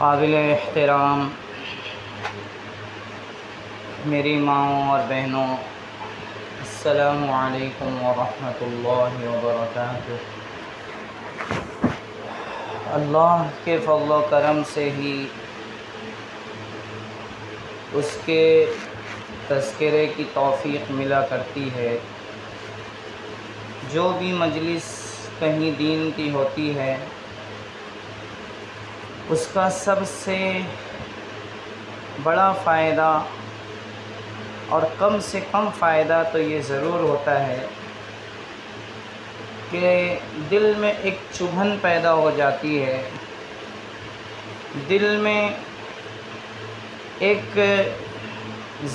काबिल एहतराम मेरी माँओं और बहनों, अस्सलामु अलैकुम वरहमतुल्लाहि वबरकातुह। अल्लाह के फज़्ल व करम से ही उसके तज़किरे की तौफ़ीक़ मिला करती है। जो भी मजलिस कहीं दीन की होती है, उसका सबसे बड़ा फ़ायदा और कम से कम फ़ायदा तो ये ज़रूर होता है कि दिल में एक चुभन पैदा हो जाती है, दिल में एक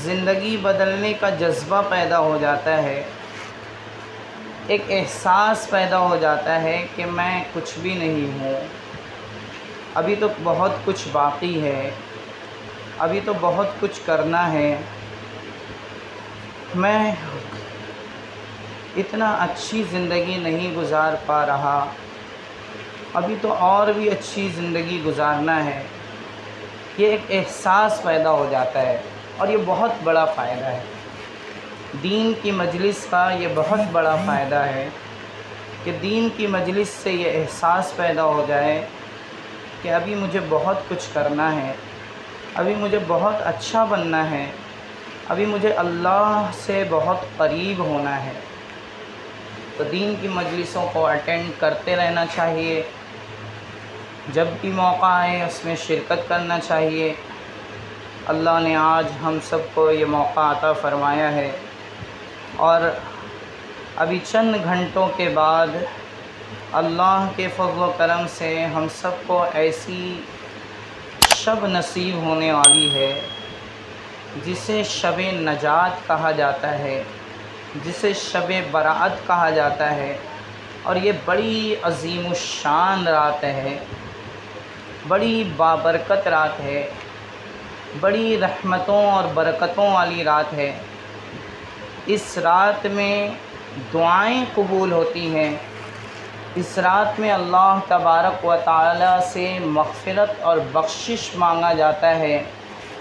ज़िंदगी बदलने का जज्बा पैदा हो जाता है, एक एहसास पैदा हो जाता है कि मैं कुछ भी नहीं हूँ, अभी तो बहुत कुछ बाकी है, अभी तो बहुत कुछ करना है, मैं इतना अच्छी ज़िंदगी नहीं गुज़ार पा रहा, अभी तो और भी अच्छी ज़िंदगी गुज़ारना है। ये एक एहसास पैदा हो जाता है और ये बहुत बड़ा फ़ायदा है। दीन की मजलिस का ये बहुत बड़ा फ़ायदा है कि दीन की मजलिस से ये एहसास पैदा हो जाए कि अभी मुझे बहुत कुछ करना है, अभी मुझे बहुत अच्छा बनना है, अभी मुझे अल्लाह से बहुत करीब होना है। तो दीन की मजलिसों को अटेंड करते रहना चाहिए, जब भी मौका आए उसमें शिरकत करना चाहिए। अल्लाह ने आज हम सबको ये मौका अता फ़रमाया है और अभी चंद घंटों के बाद अल्लाह के फ़ज़्ल व करम से हम सबको ऐसी शब नसीब होने वाली है जिसे शब नजात कहा जाता है, जिसे शब बराअत कहा जाता है। और ये बड़ी अज़ीमुश्शान रात है, बड़ी बाबरकत रात है, बड़ी रहमतों और बरकतों वाली रात है। इस रात में दुआएं कबूल होती हैं, इस रात में अल्लाह तबारक व तआला से मग़फ़िरत और बख्शिश मांगा जाता है।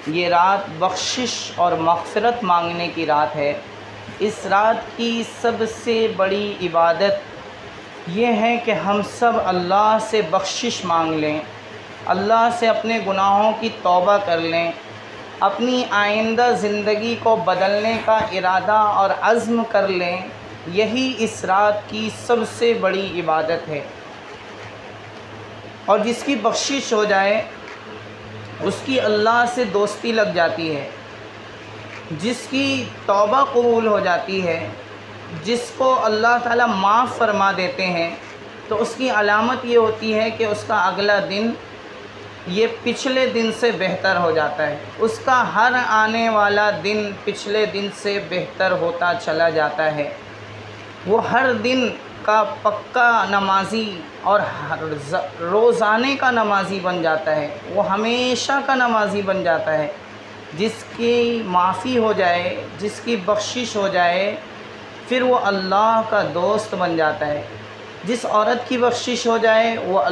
ये रात बख्शिश और मग़फ़िरत मांगने की रात है। इस रात की सबसे बड़ी इबादत ये है कि हम सब अल्लाह से बख्शिश मांग लें, अल्लाह से अपने गुनाहों की तौबा कर लें, अपनी आइंदा ज़िंदगी को बदलने का इरादा और अज़्म कर लें। यही इस रात की सबसे बड़ी इबादत है। और जिसकी बख्शिश हो जाए उसकी अल्लाह से दोस्ती लग जाती है, जिसकी तौबा कबूल हो जाती है, जिसको अल्लाह ताला माफ़ फरमा देते हैं, तो उसकी अलामत ये होती है कि उसका अगला दिन ये पिछले दिन से बेहतर हो जाता है, उसका हर आने वाला दिन पिछले दिन से बेहतर होता चला जाता है। वो हर दिन का पक्का नमाजी और रोज़ाने का नमाजी बन जाता है, वो हमेशा का नमाजी बन जाता है। जिसकी माफ़ी हो जाए, जिसकी बख्शिश हो जाए, फिर वो अल्लाह का दोस्त बन जाता है। जिस औरत की बख्शिश हो जाए वो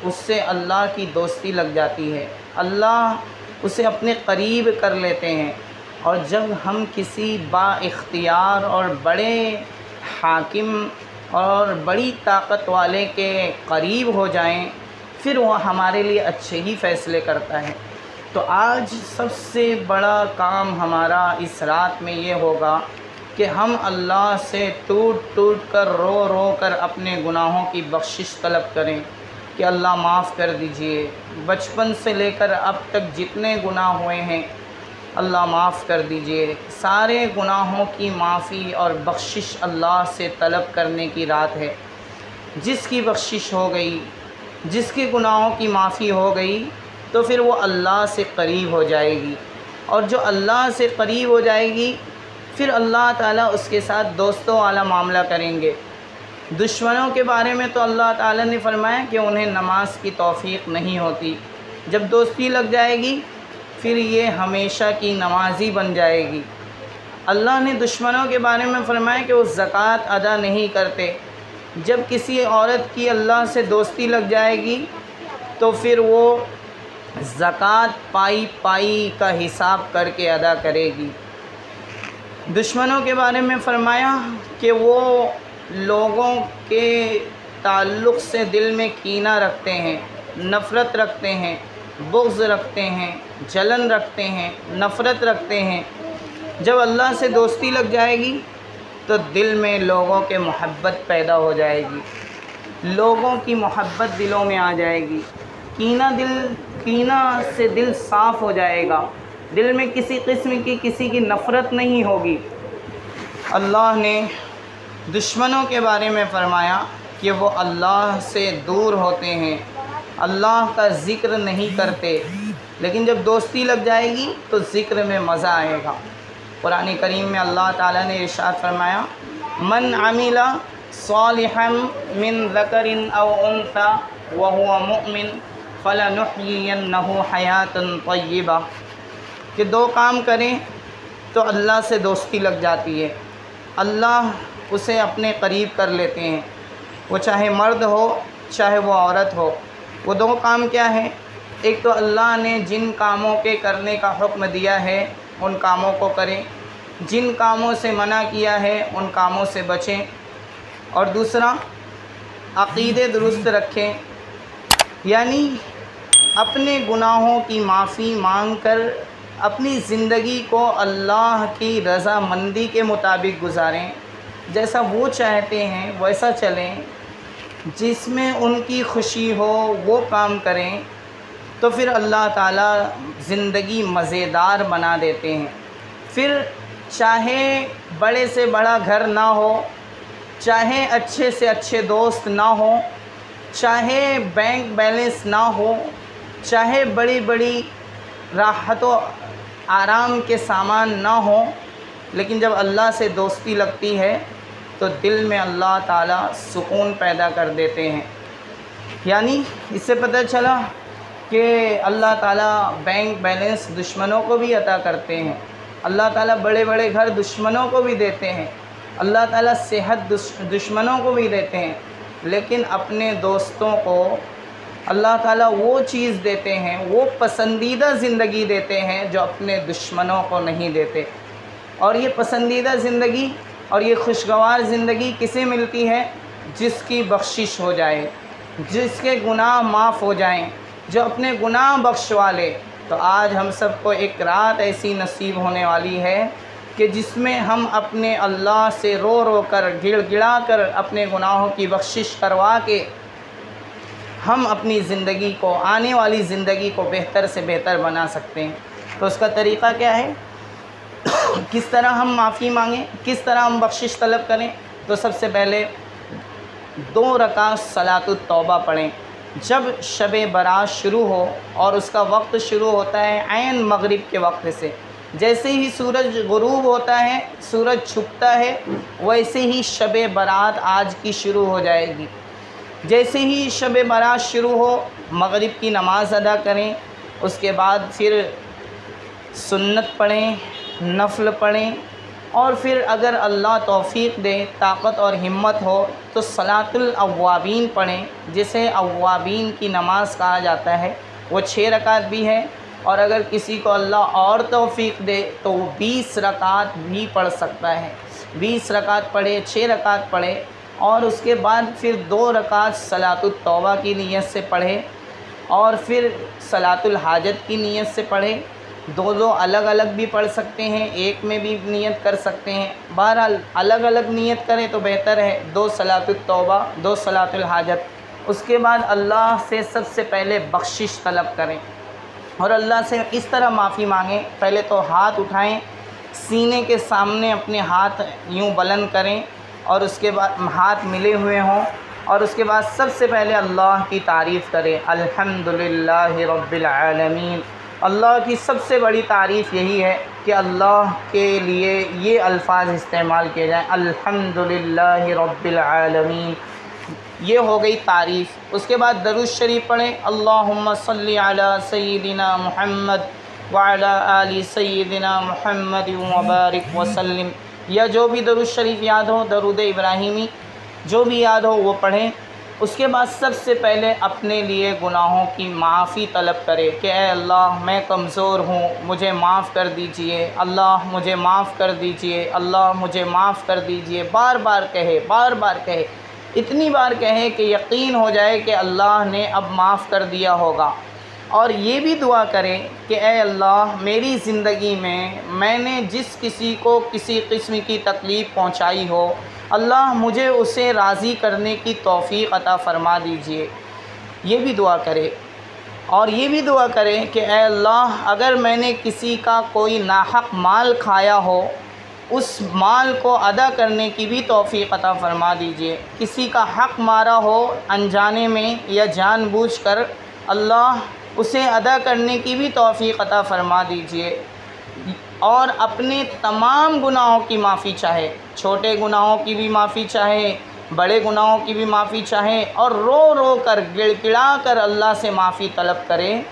उससे अल्लाह की दोस्ती लग जाती है, अल्लाह उसे अपने करीब कर लेते हैं। और जब हम किसी बाइख्तियार और बड़े हाकिम और बड़ी ताकत वाले के करीब हो जाएं, फिर वह हमारे लिए अच्छे ही फ़ैसले करता है। तो आज सबसे बड़ा काम हमारा इस रात में ये होगा कि हम अल्लाह से टूट टूट कर रो रो कर अपने गुनाहों की बख्शिश तलब करें कि अल्लाह माफ़ कर दीजिए। बचपन से लेकर अब तक जितने गुनाह हुए हैं अल्लाह माफ़ कर दीजिए। सारे गुनाहों की माफ़ी और बख्शिश अल्लाह से तलब करने की रात है। जिसकी बख्शिश हो गई, जिसके गुनाहों की माफ़ी हो गई, तो फिर वो अल्लाह से करीब हो जाएगी। और जो अल्लाह से करीब हो जाएगी, फिर अल्लाह ताला उसके साथ दोस्तों वाला मामला करेंगे। दुश्मनों के बारे में तो अल्लाह ताला ने फरमाया कि उन्हें नमाज की तौफ़ीक़ नहीं होती। जब दोस्ती लग जाएगी फिर ये हमेशा की नमाजी बन जाएगी। अल्लाह ने दुश्मनों के बारे में फरमाया कि वो ज़कात अदा नहीं करते। जब किसी औरत की अल्लाह से दोस्ती लग जाएगी तो फिर वो ज़कात पाई पाई का हिसाब करके अदा करेगी। दुश्मनों के बारे में फ़रमाया कि वो लोगों के ताल्लुक़ से दिल में कीना रखते हैं, नफ़रत रखते हैं, बुग़्ज़ रखते हैं, जलन रखते हैं, नफ़रत रखते हैं। जब अल्लाह से दोस्ती लग जाएगी तो दिल में लोगों के मोहब्बत पैदा हो जाएगी, लोगों की मोहब्बत दिलों में आ जाएगी। कीना से दिल साफ़ हो जाएगा, दिल में किसी किस्म की किसी की नफ़रत नहीं होगी। अल्लाह ने दुश्मनों के बारे में फ़रमाया कि वो अल्लाह से दूर होते हैं, अल्लाह का ज़िक्र नहीं करते, लेकिन जब दोस्ती लग जाएगी तो ज़िक्र में मज़ा आएगा। कुरान करीम में अल्लाह ताला ने इरशाद फरमाया, मन अमिला सालिहन मिन ज़करिन औ उन्सा व हुवा मुमिन फलनुहयिन्नहु हयातन तय्यिबा, कि दो काम करें तो अल्लाह से दोस्ती लग जाती है, अल्लाह उसे अपने करीब कर लेते हैं, वो चाहे मर्द हो चाहे वो औरत हो। वो दो काम क्या है? एक तो अल्लाह ने जिन कामों के करने का हुक्म दिया है उन कामों को करें, जिन कामों से मना किया है उन कामों से बचें। और दूसरा, अक़ीदे दुरुस्त रखें, यानी अपने गुनाहों की माफ़ी मांग कर अपनी ज़िंदगी को अल्लाह की रज़ामंदी के मुताबिक गुजारें, जैसा वो चाहते हैं वैसा चलें, जिसमें उनकी खुशी हो वो काम करें, तो फिर अल्लाह ताला ज़िंदगी मज़ेदार बना देते हैं। फिर चाहे बड़े से बड़ा घर ना हो, चाहे अच्छे से अच्छे दोस्त ना हो, चाहे बैंक बैलेंस ना हो, चाहे बड़ी बड़ी राहतों आराम के सामान ना हो, लेकिन जब अल्लाह से दोस्ती लगती है तो दिल में अल्लाह ताला सुकून पैदा कर देते हैं। यानी इससे पता चला कि अल्लाह ताला बैंक बैलेंस दुश्मनों को भी अता करते हैं, अल्लाह ताला बड़े बड़े घर दुश्मनों को भी देते हैं, अल्लाह ताला सेहत दुश्मनों को भी देते हैं, लेकिन अपने दोस्तों को अल्लाह ताला वो चीज़ देते हैं, वो पसंदीदा ज़िंदगी देते हैं जो अपने दुश्मनों को नहीं देते। और ये पसंदीदा ज़िंदगी और ये खुशगवार ज़िंदगी किसे मिलती है? जिसकी बख्शिश हो जाए, जिसके गुनाह माफ़ हो जाएं, जो अपने गुनाह बख्शवा ले। तो आज हम सबको एक रात ऐसी नसीब होने वाली है कि जिसमें हम अपने अल्लाह से रो रो कर गिड़गिड़ा कर अपने गुनाहों की बख्शिश करवा के हम अपनी ज़िंदगी को, आने वाली ज़िंदगी को बेहतर से बेहतर बना सकते हैं। तो उसका तरीक़ा क्या है? किस तरह हम माफ़ी मांगें, किस तरह हम बख्शिश तलब करें? तो सबसे पहले 2 रकात सलातुत तौबा पढ़ें। जब शब बारात शुरू हो और उसका वक्त शुरू होता है ऐन मगरिब के वक्त से, जैसे ही सूरज गुरूब होता है, सूरज छुपता है, वैसे ही शब बारात आज की शुरू हो जाएगी। जैसे ही शब बारात शुरू हो, मगरिब की नमाज़ अदा करें, उसके बाद फिर सुन्नत पढ़ें, नफ़ल पढ़ें, और फिर अगर अल्लाह तौफ़ीक़ दे, ताकत और हिम्मत हो तो सलातुल अव्वाबीन पढ़ें, जिसे अव्वाबीन की नमाज़ कहा जाता है। वो 6 रकात भी है, और अगर किसी को अल्लाह और तौफ़ीक़ दे तो वो 20 रकात भी पढ़ सकता है। 20 रकात पढ़े, 6 रकात पढ़े, और उसके बाद फिर 2 रकात सलातुत तौबा की नीयत से पढ़े, और फिर सलातुल हाजत की नीयत से पढ़े। 2 अलग अलग भी पढ़ सकते हैं, एक में भी नियत कर सकते हैं। बहरहाल अलग अलग नियत करें तो बेहतर है। 2 सलातुत तौबा, 2 सलातुल हाजत। उसके बाद अल्लाह से सबसे पहले बख्शिश तलब करें, और अल्लाह से इस तरह माफ़ी मांगें। पहले तो हाथ उठाएं, सीने के सामने अपने हाथ यूँ बुलंद करें, और उसके बाद हाथ मिले हुए हों, और उसके बाद सबसे पहले अल्लाह की तारीफ़ करें, अल्हम्दुलिल्लाहि रब्बिल आलमीन। अल्लाह की सबसे बड़ी तारीफ़ यही है कि अल्लाह के लिए ये अल्फ़ाज़ इस्तेमाल किए जाएँ, अल्हम्दुलिल्लाहि रब्बिल आलमीन। ये हो गई तारीफ़। उसके बाद दरूद शरीफ पढ़ें, अल्लाहुम्मा सल्ली अला सय्यिदिना मुहम्मद व अला आलि सय्यिदिना मुहम्मद व बारिक व सल्लिम। या जो भी दरूद शरीफ याद हो, दरूद इब्राहिमी जो भी याद हो वो पढ़ें। उसके बाद सबसे पहले अपने लिए गुनाहों की माफ़ी तलब करें कि ए अल्लाह, मैं कमज़ोर हूँ, मुझे माफ़ कर दीजिए, अल्लाह मुझे माफ़ कर दीजिए, अल्लाह मुझे माफ़ कर दीजिए। बार बार कहे, बार बार कहे, इतनी बार कहे कि यकीन हो जाए कि अल्लाह ने अब माफ़ कर दिया होगा। और ये भी दुआ करें कि ए अल्लाह, मेरी ज़िंदगी में मैंने जिस किसी को किसी किस्म की तकलीफ़ पहुँचाई हो, अल्लाह मुझे उसे राज़ी करने की तौफ़ीक़ अता फ़रमा दीजिए। ये भी दुआ करें। और ये भी दुआ करें कि ए अल्लाह, अगर मैंने किसी का कोई नाहक माल खाया हो, उस माल को अदा करने की भी तौफ़ीक़ अता फ़रमा दीजिए। किसी का हक़ मारा हो अनजाने में या जानबूझकर, अल्लाह उसे अदा करने की भी तौफ़ीक़ अता फ़रमा दीजिए। और अपने तमाम गुनाहों की माफ़ी चाहे, छोटे गुनाहों की भी माफ़ी चाहे, बड़े गुनाहों की भी माफ़ी चाहे, और रो रो कर गिड़गिड़ा कर अल्लाह से माफ़ी तलब करें।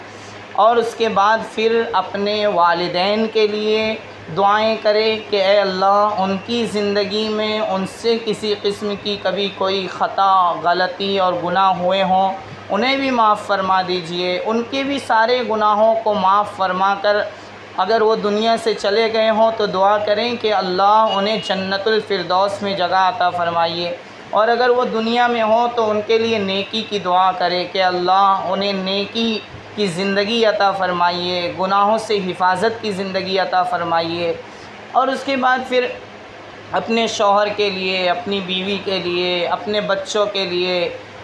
और उसके बाद फिर अपने वालिदैन के लिए दुआएं करें कि ए अल्लाह, उनकी ज़िंदगी में उनसे किसी किस्म की कभी कोई ख़ता, गलती और गुनाह हुए हों, उन्हें भी माफ़ फ़रमा दीजिए। उनके भी सारे गुनाहों को माफ़ फ़रमा कर अगर वो दुनिया से चले गए हों तो दुआ करें कि अल्लाह उन्हें जन्नतुल फिरदौस में जगह अता फ़रमाइए। और अगर वो दुनिया में हों तो उनके लिए नेकी की दुआ करें कि अल्लाह उन्हें नेकी की ज़िंदगी अता फ़रमाइए, गुनाहों से हिफाजत की ज़िंदगी अता फ़रमाइए। और उसके बाद फिर अपने शौहर के लिए, अपनी बीवी के लिए, अपने बच्चों के लिए,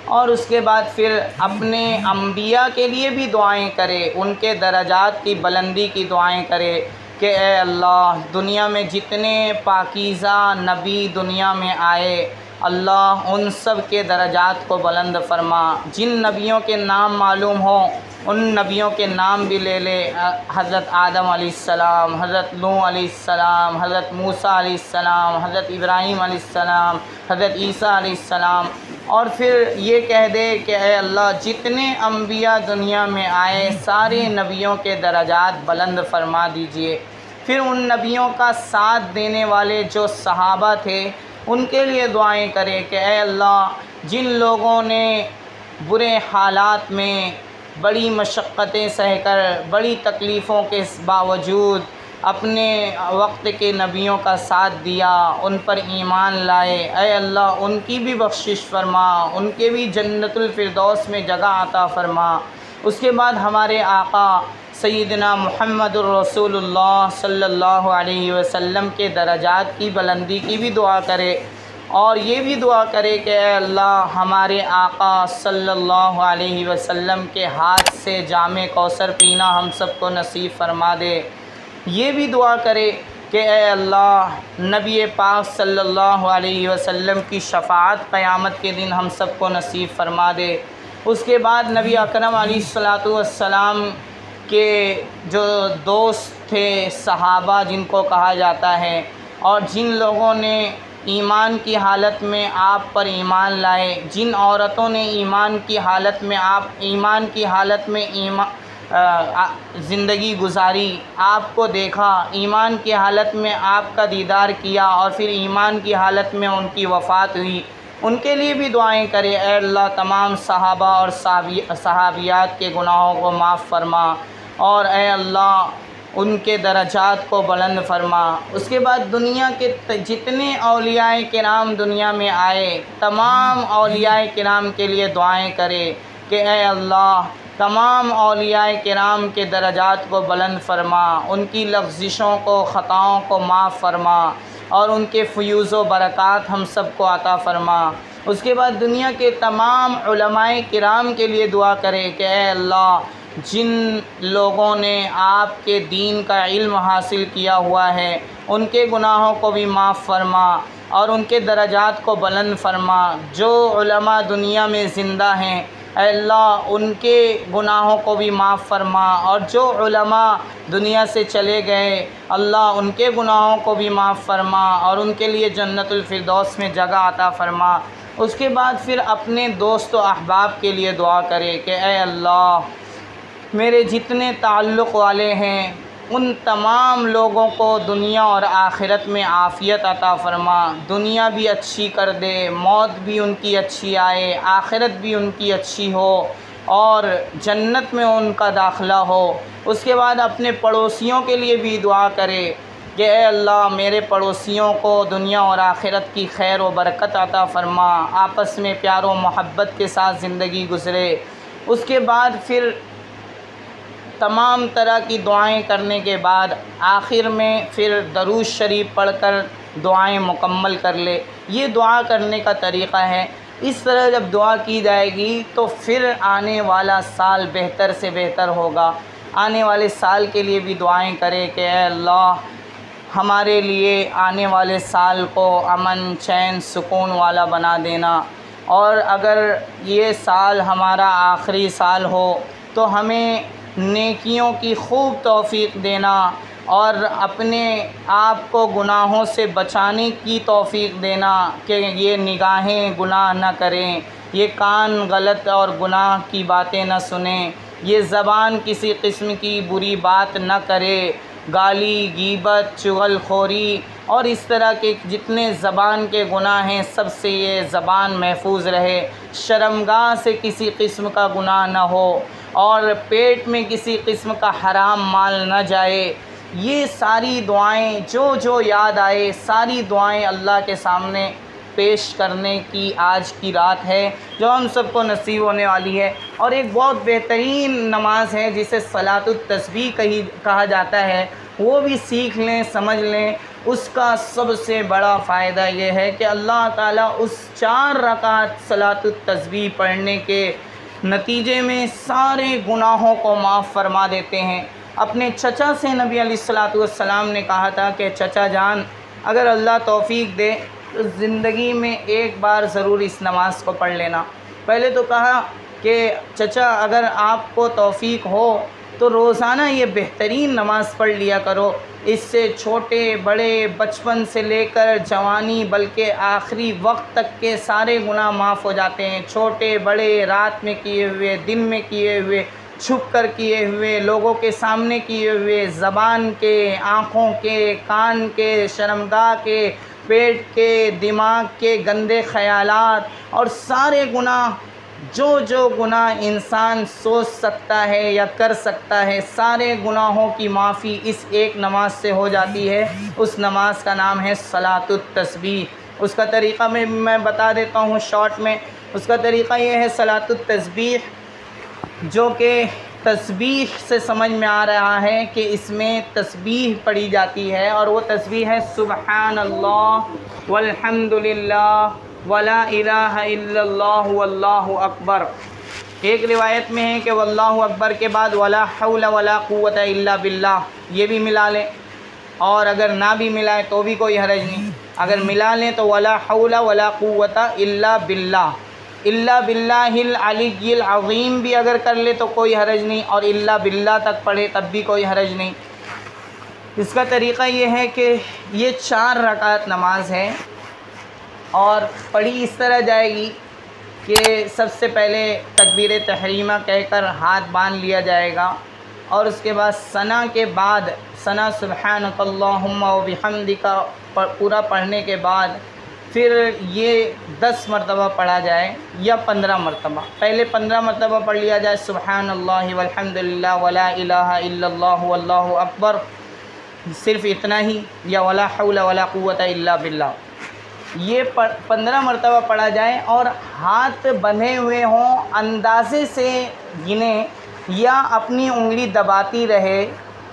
और उसके बाद फिर अपने अम्बिया के लिए भी दुआएं करें, उनके दराजात की बुलंदी की दुआएं करें कि ए अल्लाह, दुनिया में जितने पाकीज़ा नबी दुनिया में आए, अल्लाह उन सब के दराजात को बुलंद फ़रमा। जिन नबियों के नाम मालूम हों उन नबियों के नाम भी ले ले, हज़रत आदम अलैहिस्सलाम, हज़रत नूह अलैहिस्सलाम, हज़रत मूसा अलैहिस्सलाम, हज़रत इब्राहीम अलैहिस्सलाम, हज़रत ईसा अलैहिस्सलाम। और फिर ये कह दे कि ए अल्लाह, जितने अम्बिया दुनिया में आए सारे नबियों के दराजात बुलंद फ़रमा दीजिए। फिर उन नबियों का साथ देने वाले जो सहाबा थे उनके लिए दुआएं करें कि ए अल्लाह, जिन लोगों ने बुरे हालात में बड़ी मशक्क़तें सहकर, बड़ी तकलीफ़ों के बावजूद अपने वक्त के नबियों का साथ दिया, उन पर ईमान लाए, ऐ अल्लाह उनकी भी बख्शिश फ़रमा, उनके भी जन्नतुल फिरदौस में जगह अता फ़रमा। उसके बाद हमारे आका सय्यदना मुहम्मदुर रसूलुल्लाह सल्लल्लाहु अलैहि वसल्लम के दराजात की बुलंदी की भी दुआ करे। और ये भी दुआ करे कि अल्लाह, हमारे आका सल्लल्लाहु अलैहि वसल्लम के हाथ से जामे कौसर पीना हम सबको नसीब फ़रमा दे। ये भी दुआ करे कि अल्लाह, नबी पाक सल्लल्लाहु अलैहि वसल्लम की शफ़ाअत क़यामत के दिन हम सबको नसीब फ़रमा दे। उसके बाद नबी अकरम अलैहिस्सलातु वस्सलाम के जो दोस्त थे सहाबा जिनको कहा जाता है, और जिन लोगों ने ईमान की हालत में आप पर ईमान लाए, जिन औरतों ने ईमान की हालत में ज़िंदगी गुजारी, आपको देखा, ईमान की हालत में आपका दीदार किया और फिर ईमान की हालत में उनकी वफ़ात हुई, उनके लिए भी दुआएं करें। ऐ अल्लाह तमाम सहाबा और सहाबियात के गुनाहों को माफ़ फरमा और ऐ अल्लाह उनके दरजात को बुलंद फरमा। उसके बाद दुनिया के जितने औलियाए किराम दुनिया में आए, तमाम औलियाए किराम के लिए दुआएं करें कि ऐ अल्लाह तमाम औलियाए किराम के दरजात को बुलंद फरमा, उनकी लग़्ज़िशों को, ख़ताओं को माफ़ फरमा और उनके फ़यूज़ व बरक़ात हम सब को अता फ़रमा। उसके बाद दुनिया के तमाम उलमाए किराम के लिए दुआ करें कि ऐ अल्लाह जिन लोगों ने आपके दीन का इल्म हासिल किया हुआ है, उनके गुनाहों को भी माफ़ फरमा और उनके दरजात को बुलंद फरमा। जो उलमा दुनिया में ज़िंदा हैं, अल्लाह उनके गुनाहों को भी माफ़ फरमा, और जो उलमा दुनिया से चले गए, अल्लाह उनके गुनाहों को भी माफ़ फरमा और उनके लिए जन्नतुल फिरदौस में जगह अता फ़रमा। उसके बाद फिर अपने दोस्त व अहबाब के लिए दुआ करें कि ऐ अल्लाह मेरे जितने ताल्लुक़ वाले हैं उन तमाम लोगों को दुनिया और आखिरत में आफ़ियत अता फ़रमा, दुनिया भी अच्छी कर दे, मौत भी उनकी अच्छी आए, आखिरत भी उनकी अच्छी हो और जन्नत में उनका दाखिला हो। उसके बाद अपने पड़ोसियों के लिए भी दुआ करे कि ऐ अल्लाह मेरे पड़ोसियों को दुनिया और आखिरत की खैर व बरकत अता फ़रमा, आपस में प्यार व मोहब्बत के साथ ज़िंदगी गुज़रे। उसके बाद फिर तमाम तरह की दुआएं करने के बाद आखिर में फिर दरूद शरीफ पढ़कर दुआएं मुकम्मल कर ले। ये दुआ करने का तरीक़ा है। इस तरह जब दुआ की जाएगी तो फिर आने वाला साल बेहतर से बेहतर होगा। आने वाले साल के लिए भी दुआएं करें कि ऐ अल्लाह हमारे लिए आने वाले साल को अमन, चैन, सुकून वाला बना देना, और अगर ये साल हमारा आखिरी साल हो तो हमें नेकियों की खूब तौफ़ीक़ देना और अपने आप को गुनाहों से बचाने की तौफ़ीक़ देना कि ये निगाहें गुनाह न करें, ये कान गलत और गुनाह की बातें न सुनें, ये ज़बान किसी किस्म की बुरी बात न करे, गाली, गीबत, चुगलखोरी और इस तरह के जितने ज़बान के गुनाह हैं सबसे ये ज़बान महफूज रहे, शर्मगाह से किसी किस्म का गुनाह न हो और पेट में किसी किस्म का हराम माल न जाए। ये सारी दुआएं जो जो याद आए सारी दुआएं अल्लाह के सामने पेश करने की आज की रात है जो हम सबको नसीब होने वाली है। और एक बहुत बेहतरीन नमाज है जिसे सलातुत तस्बीह कहा जाता है, वो भी सीख लें, समझ लें। उसका सबसे बड़ा फ़ायदा ये है कि अल्लाह ताला उस 4 रकात सलातुत तस्बीह पढ़ने के नतीजे में सारे गुनाहों को माफ़ फरमा देते हैं। अपने चचा से नबी अलैहिस्सलातु वस्सलाम ने कहा था कि चचा जान अगर अल्लाह तौफ़ीक़ दे तो ज़िंदगी में एक बार ज़रूर इस नमाज़ को पढ़ लेना। पहले तो कहा कि चचा अगर आपको तौफ़ीक़ हो तो रोज़ाना ये बेहतरीन नमाज़ पढ़ लिया करो, इससे छोटे बड़े बचपन से लेकर जवानी बल्कि आखिरी वक्त तक के सारे गुनाह माफ़ हो जाते हैं। छोटे बड़े, रात में किए हुए, दिन में किए हुए, छुप कर किए हुए, लोगों के सामने किए हुए, ज़बान के, आँखों के, कान के, शर्मगाह के, पेट के, दिमाग के गंदे ख़यालात और सारे गुनाह जो जो गुनाह इंसान सोच सकता है या कर सकता है, सारे गुनाहों की माफ़ी इस एक नमाज से हो जाती है। उस नमाज का नाम है सलातुत तस्बीह। उसका तरीक़ा मैं बता देता हूँ शॉर्ट में। उसका तरीक़ा ये है सलातुत तस्बीह, जो कि तस्बीह से समझ में आ रहा है कि इसमें तस्बीह पढ़ी जाती है और वो तस्बीह है सुबहानल्लाह वल्हम्दुलिल्लाह वला इलाहा इल्लल्लाहु वल्लाहु अकबर। एक रिवायत में है कि वल्लाहु अकबर के बाद वला हौला वला कुव्वता इल्ला बिल्लाह, ये भी मिला लें, और अगर ना भी मिलाएं तो भी कोई हरज नहीं। अगर मिला लें तो वला हौला वला कुव्वता इल्ला बिल्लाह, इल्ला बिल्लाहिल अलिय्यिल अज़ीम भी अगर कर ले तो कोई हरज नहीं, और इल्ला बिल्ला तक पढ़े तब भी कोई हरज नहीं। इसका तरीक़ा ये है कि ये 4 रकात नमाज है और पढ़ी इस तरह जाएगी कि सबसे पहले तकबीर तहरीमा कहकर हाथ बांध लिया जाएगा, और उसके बाद सना के बाद सना सुब्हानकल्लाहुम्मा व बिहम्दिका पूरा पढ़ने के बाद फिर ये 10 मरतबा पढ़ा जाए या 15 मरतबा। पहले 15 मरतबा पढ़ लिया जाए सुब्हानल्लाहि वल्हम्दुलिल्लाह वला इलाहा इल्लल्लाहु वल्लाहु अकबर, सिर्फ़ इतना ही, या वला हौला वला कुव्वता इल्ला बिल्लाह। ये 15 मरतबा पढ़ा जाए और हाथ बंधे हुए हों, अंदाज़े से गिने या अपनी उंगली दबाती रहे।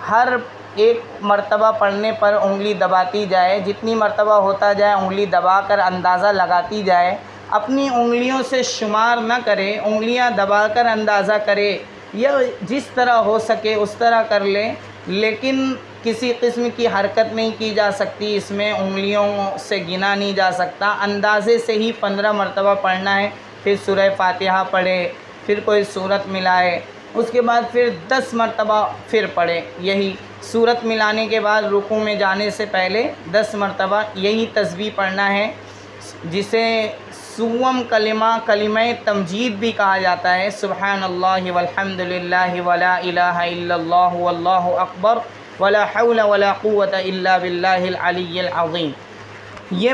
हर एक मरतबा पढ़ने पर उंगली दबाती जाए, जितनी मरतबा होता जाए उंगली दबाकर अंदाज़ा लगाती जाए। अपनी उंगलियों से शुमार न करे, उंगलियां दबाकर अंदाज़ा करे, या जिस तरह हो सके उस तरह कर ले, लेकिन किसी किस्म की हरकत नहीं की जा सकती, इसमें उंगलियों से गिना नहीं जा सकता। अंदाज़े से ही 15 मरतबा पढ़ना है। फिर सूरह फातिहा पढ़े, फिर कोई सूरत मिलाए, उसके बाद फिर 10 मरतबा फिर पढ़े। यही सूरत मिलाने के बाद रुकू में जाने से पहले 10 मरतबा यही तस्बीह पढ़ना है, जिसे सुवम कलिमा तमजीद भी कहा जाता है। सुब्हानल्लाहि वल्हम्दुलिल्लाहि वला इलाहा इल्लल्लाहु वल्लाहु अकबर वला हौला वला कुव्वता इल्ला बिल्लाहिल अलिय्यिल अज़ीम। ये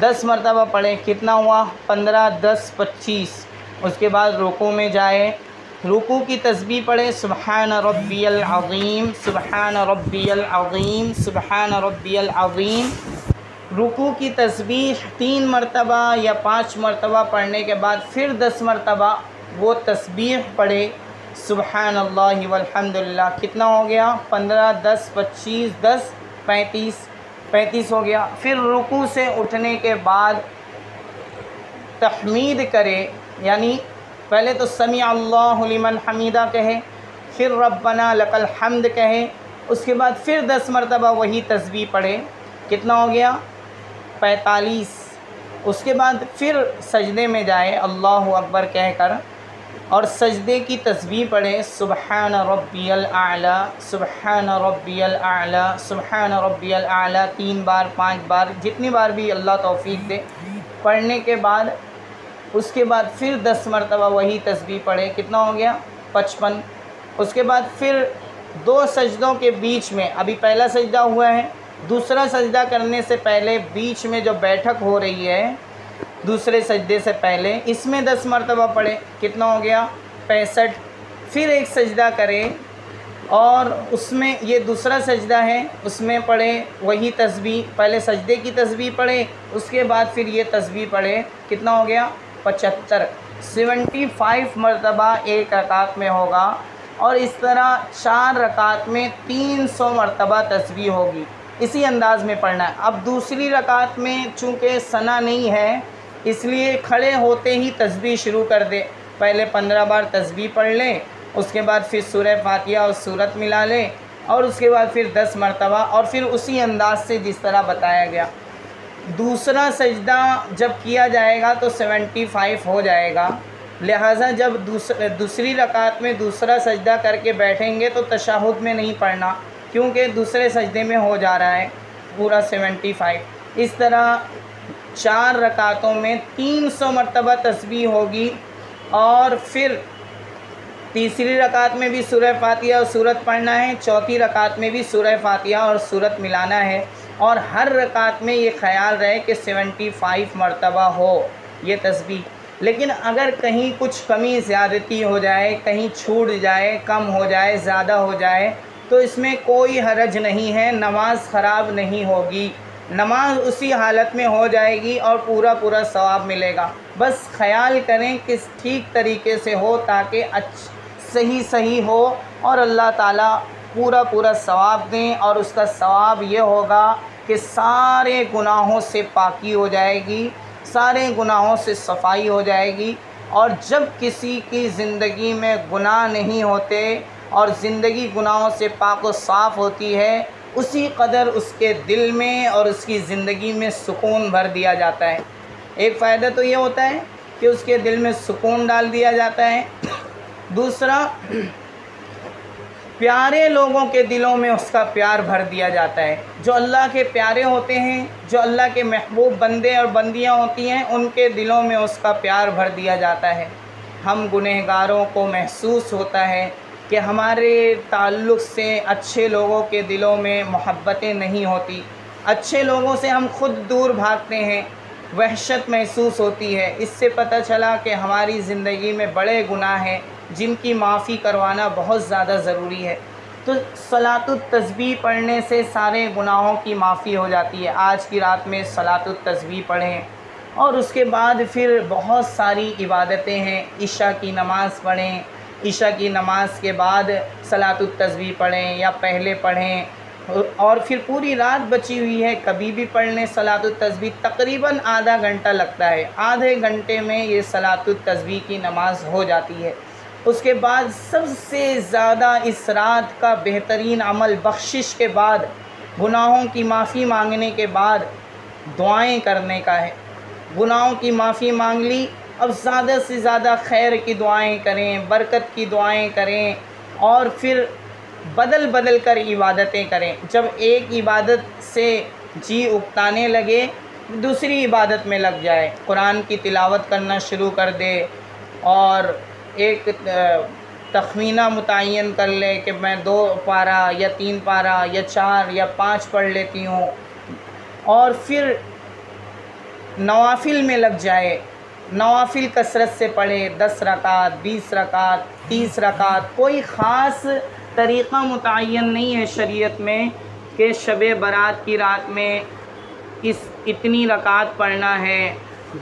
10 मरतबा पढ़े, कितना हुआ? 15, 10, 25। उसके बाद रुकू में जाए, रुकू की तस्बीह पढ़े सुब्हान रब्बियल अज़ीम, सुब्हान रब्बियल अज़ीम, सुब्हान रब्बियल अज़ीम। रुकू की तस्बीह 3 मरतबा या 5 मरतबा पढ़ने के बाद फिर 10 मरतबा वो तस्बीह पढ़े सुब्हानल्लाहि वल्हम्दुलिल्लाह। कितना हो गया? 15, 10, 25, 10, 35 हो गया। फिर रुकू से उठने के बाद तहमीद करे, यानी पहले तो समी अल्लाहु लिमन हमीदा कहे, फिर रब्बना लकल हम्द कहे, उसके बाद फिर 10 मरतबा वही तस्बीह पढ़े। कितना हो गया? 45। उसके बाद फिर सजदे में जाए अल्लाहु अकबर कहकर, और सजदे की तस्बीह पढ़े सुब्हान रब्बियल आला, सुब्हान रब्बियल आला, सुब्हान रब्बियल आला 3 बार 5 बार, जितनी बार भी अल्लाह तौफीक दे। पढ़ने के बाद उसके बाद फिर 10 मरतबा वही तस्बीह पढ़े। कितना हो गया? 55। उसके बाद फिर 2 सजदों के बीच में, अभी पहला सजदा हुआ है, दूसरा सजदा करने से पहले बीच में जो बैठक हो रही है दूसरे सजदे से पहले, इसमें 10 मरतबा पढ़े। कितना हो गया? 65। फिर एक सजदा करें और उसमें ये दूसरा सजदा है, उसमें पढ़े वही तस्बीह, पहले सजदे की तस्बीह पढ़े, उसके बाद फिर ये तस्बीह पढ़े। कितना हो गया? 75। 75 मरतबा एक रकात में होगा, और इस तरह 4 रकात में 300 मरतबा तस्बीह होगी। इसी अंदाज में पढ़ना है। अब दूसरी रकात में चूँकि सना नहीं है, इसलिए खड़े होते ही तस्बीह शुरू कर दे। पहले 15 बार तस्बीह पढ़ लें, उसके बाद फिर सूरह फातिहा और सूरत मिला लें, और उसके बाद फिर 10 मरतबा, और फिर उसी अंदाज से जिस तरह बताया गया। दूसरा सजदा जब किया जाएगा तो 75 हो जाएगा। लिहाजा जब दूसरी रकात में दूसरा सजदा करके बैठेंगे तो तशहुद में नहीं पढ़ना, क्योंकि दूसरे सजदे में हो जा रहा है पूरा 75। इस तरह 4 रकातों में 300 मरतबा तस्बीह होगी, और फिर तीसरी रकात में भी सूरह फातिहा और सूरत पढ़ना है, चौथी रकात में भी सूरह फातिहा और सूरत मिलाना है, और हर रकात में ये ख्याल रहे कि 75 मरतबा हो ये तस्बीह। लेकिन अगर कहीं कुछ कमी ज़्यादती हो जाए, कहीं छूट जाए, कम हो जाए, ज़्यादा हो जाए, तो इसमें कोई हरज नहीं है, नमाज ख़राब नहीं होगी, नमाज उसी हालत में हो जाएगी और पूरा सवाब मिलेगा। बस ख्याल करें कि ठीक तरीके से हो, ताकि सही हो, और अल्लाह ताला पूरा सवाब दें। और उसका सवाब ये होगा कि सारे गुनाहों से पाकी हो जाएगी, सारे गुनाहों से सफाई हो जाएगी। और जब किसी की ज़िंदगी में गुनाह नहीं होते और ज़िंदगी गुनाहों से पाक व साफ़ होती है, उसी कदर उसके दिल में और उसकी ज़िंदगी में सुकून भर दिया जाता है। एक फ़ायदा तो ये होता है कि उसके दिल में सुकून डाल दिया जाता है। दूसरा, प्यारे लोगों के दिलों में उसका प्यार भर दिया जाता है। जो अल्लाह के प्यारे होते हैं, जो अल्लाह के महबूब बंदे और बंदियां होती हैं, उनके दिलों में उसका प्यार भर दिया जाता है। हम गुनहगारों को महसूस होता है कि हमारे ताल्लुक़ से अच्छे लोगों के दिलों में मोहब्बतें नहीं होती, अच्छे लोगों से हम खुद दूर भागते हैं, वहशत महसूस होती है। इससे पता चला कि हमारी ज़िंदगी में बड़े गुनाह हैं जिनकी माफ़ी करवाना बहुत ज़्यादा ज़रूरी है। तो सलातुत तस्बीह पढ़ने से सारे गुनाहों की माफ़ी हो जाती है। आज की रात में सलातुत तस्बीह पढ़ें और उसके बाद फिर बहुत सारी इबादतें हैं। इशा की नमाज़ पढ़ें, इशा की नमाज के बाद सलातुत तस्बीह पढ़ें या पहले पढ़ें, और फिर पूरी रात बची हुई है कभी भी पढ़ लें सलातुत तस्बीह। तकरीबन आधा घंटा लगता है, आधे घंटे में ये सलातुत तस्बीह की नमाज़ हो जाती है। उसके बाद सबसे ज़्यादा इस रात का बेहतरीन अमल बख्शिश के बाद, गुनाहों की माफ़ी मांगने के बाद दुआएं करने का है। गुनाहों की माफ़ी मांग ली, अब ज़्यादा से ज़्यादा खैर की दुआएं करें, बरकत की दुआएं करें, और फिर बदल बदल कर इबादतें करें। जब एक इबादत से जी उकताने लगे, दूसरी इबादत में लग जाए, कुरान की तिलावत करना शुरू कर दे और एक तखमीना मुतय्यन कर ले कि मैं 2 पारा या 3 पारा या 4 या 5 पढ़ लेती हूँ, और फिर नवाफिल में लग जाए। नवाफिल कसरत से पढ़े, 10 रकात, 20 रकात, 30 रकात। कोई ख़ास तरीक़ा मुतय्यन नहीं है शरीयत में कि शब बारात की रात में इतनी रकात पढ़ना है,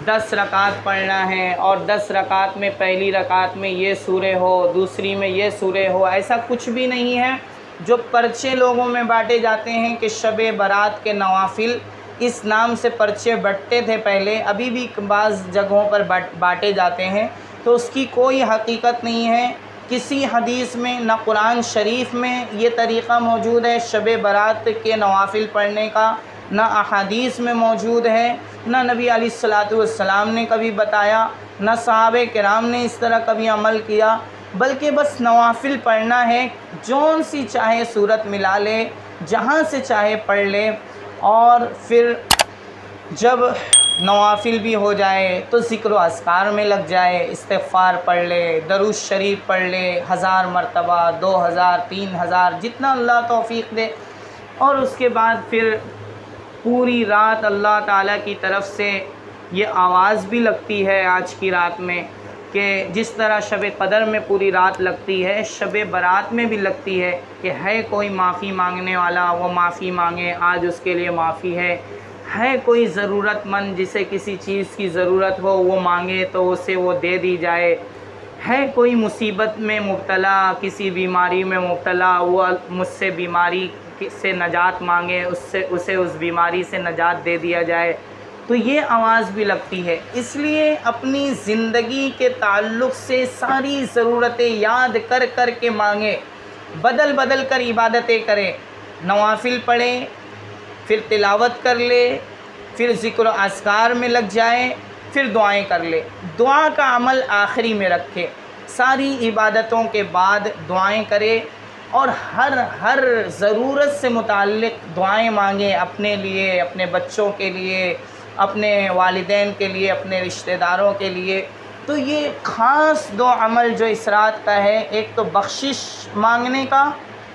10 रकात पढ़ना है, और 10 रकात में पहली रकात में ये सूरे हो, दूसरी में ये सूरे हो। ऐसा कुछ भी नहीं है। जो पर्चे लोगों में बांटे जाते हैं कि शब बारात के नवाफिल, इस नाम से पर्चे बंटते थे पहले, अभी भी बाज़ जगहों पर बांटे जाते हैं, तो उसकी कोई हकीकत नहीं है। किसी हदीस में, ना कुरान शरीफ में ये तरीक़ा मौजूद है शब बारात के नवाफिल पढ़ने का, ना अहादीस में मौजूद है, ना नबी अलैहिस्सलातु वस्सलाम ने कभी बताया, ना सहाबे किराम ने इस तरह कभी अमल किया। बल्कि बस नवाफिल पढ़ना है, जौन सी चाहे सूरत मिला ले, जहाँ से चाहे पढ़ ले, और फिर जब नवाफिल भी हो जाए तो ज़िक्र अस्कार में लग जाए, इस्तिग़फ़ार पढ़ ले, दरूद शरीफ पढ़ ले 1000 मरतबा, 2000, 3000, जितना अल्लाह तौफ़ीक़ दे। और उसके बाद फिर पूरी रात अल्लाह ताला की तरफ से ये आवाज़ भी लगती है आज की रात में, कि जिस तरह शब क़दर में पूरी रात लगती है, शब बारात में भी लगती है कि है कोई माफ़ी मांगने वाला, वो माफ़ी मांगे, आज उसके लिए माफ़ी है कोई ज़रूरतमंद जिसे किसी चीज़ की ज़रूरत हो, वो मांगे तो उसे वो दे दी जाए, है कोई मुसीबत में मुब्तला, किसी बीमारी में मुब्तला, वो मुझसे बीमारी से नजात मांगे, उसे उस बीमारी से नजात दे दिया जाए। तो ये आवाज़ भी लगती है। इसलिए अपनी ज़िंदगी के ताल्लुक़ से सारी ज़रूरतें याद कर कर के मांगे, बदल बदल कर इबादतें करें। नवाफिल पढ़ें, फिर तिलावत कर ले, फिर ज़िक्र अस्कार में लग जाए, फिर दुआएं कर ले। दुआ का अमल आखिरी में रखे, सारी इबादतों के बाद दुआएं करे, और हर ज़रूरत से मुताल्लिक़ दुआएं मांगे, अपने लिए, अपने बच्चों के लिए, अपने वालिदैन के लिए, अपने रिश्तेदारों के लिए। तो ये ख़ास 2 अमल जो इस रात का है, एक तो बख्शिश मांगने का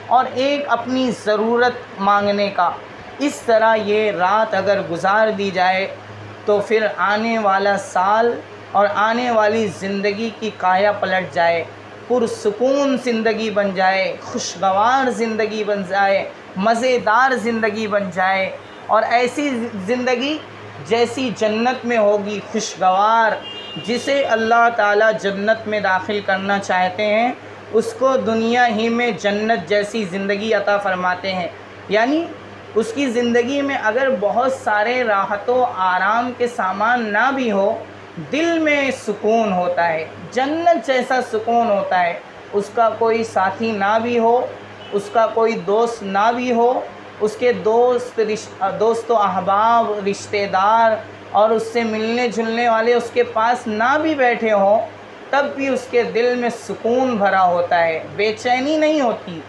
और एक अपनी ज़रूरत मांगने का। इस तरह ये रात अगर गुजार दी जाए तो फिर आने वाला साल और आने वाली ज़िंदगी की काया पलट जाए, पुरसुकून ज़िंदगी बन जाए, खुशगवार ज़िंदगी बन जाए, मज़ेदार ज़िंदगी बन जाए, और ऐसी ज़िंदगी जैसी जन्नत में होगी, खुशगवार। जिसे अल्लाह ताला जन्नत में दाखिल करना चाहते हैं, उसको दुनिया ही में जन्नत जैसी ज़िंदगी अता फ़रमाते हैं। यानी उसकी ज़िंदगी में अगर बहुत सारे राहतों आराम के सामान ना भी हो, दिल में सुकून होता है, जन्नत जैसा सुकून होता है। उसका कोई साथी ना भी हो, उसका कोई दोस्त ना भी हो, उसके दोस्त अहबाब, रिश्तेदार और उससे मिलने जुलने वाले उसके पास ना भी बैठे हों, तब भी उसके दिल में सुकून भरा होता है, बेचैनी नहीं होती,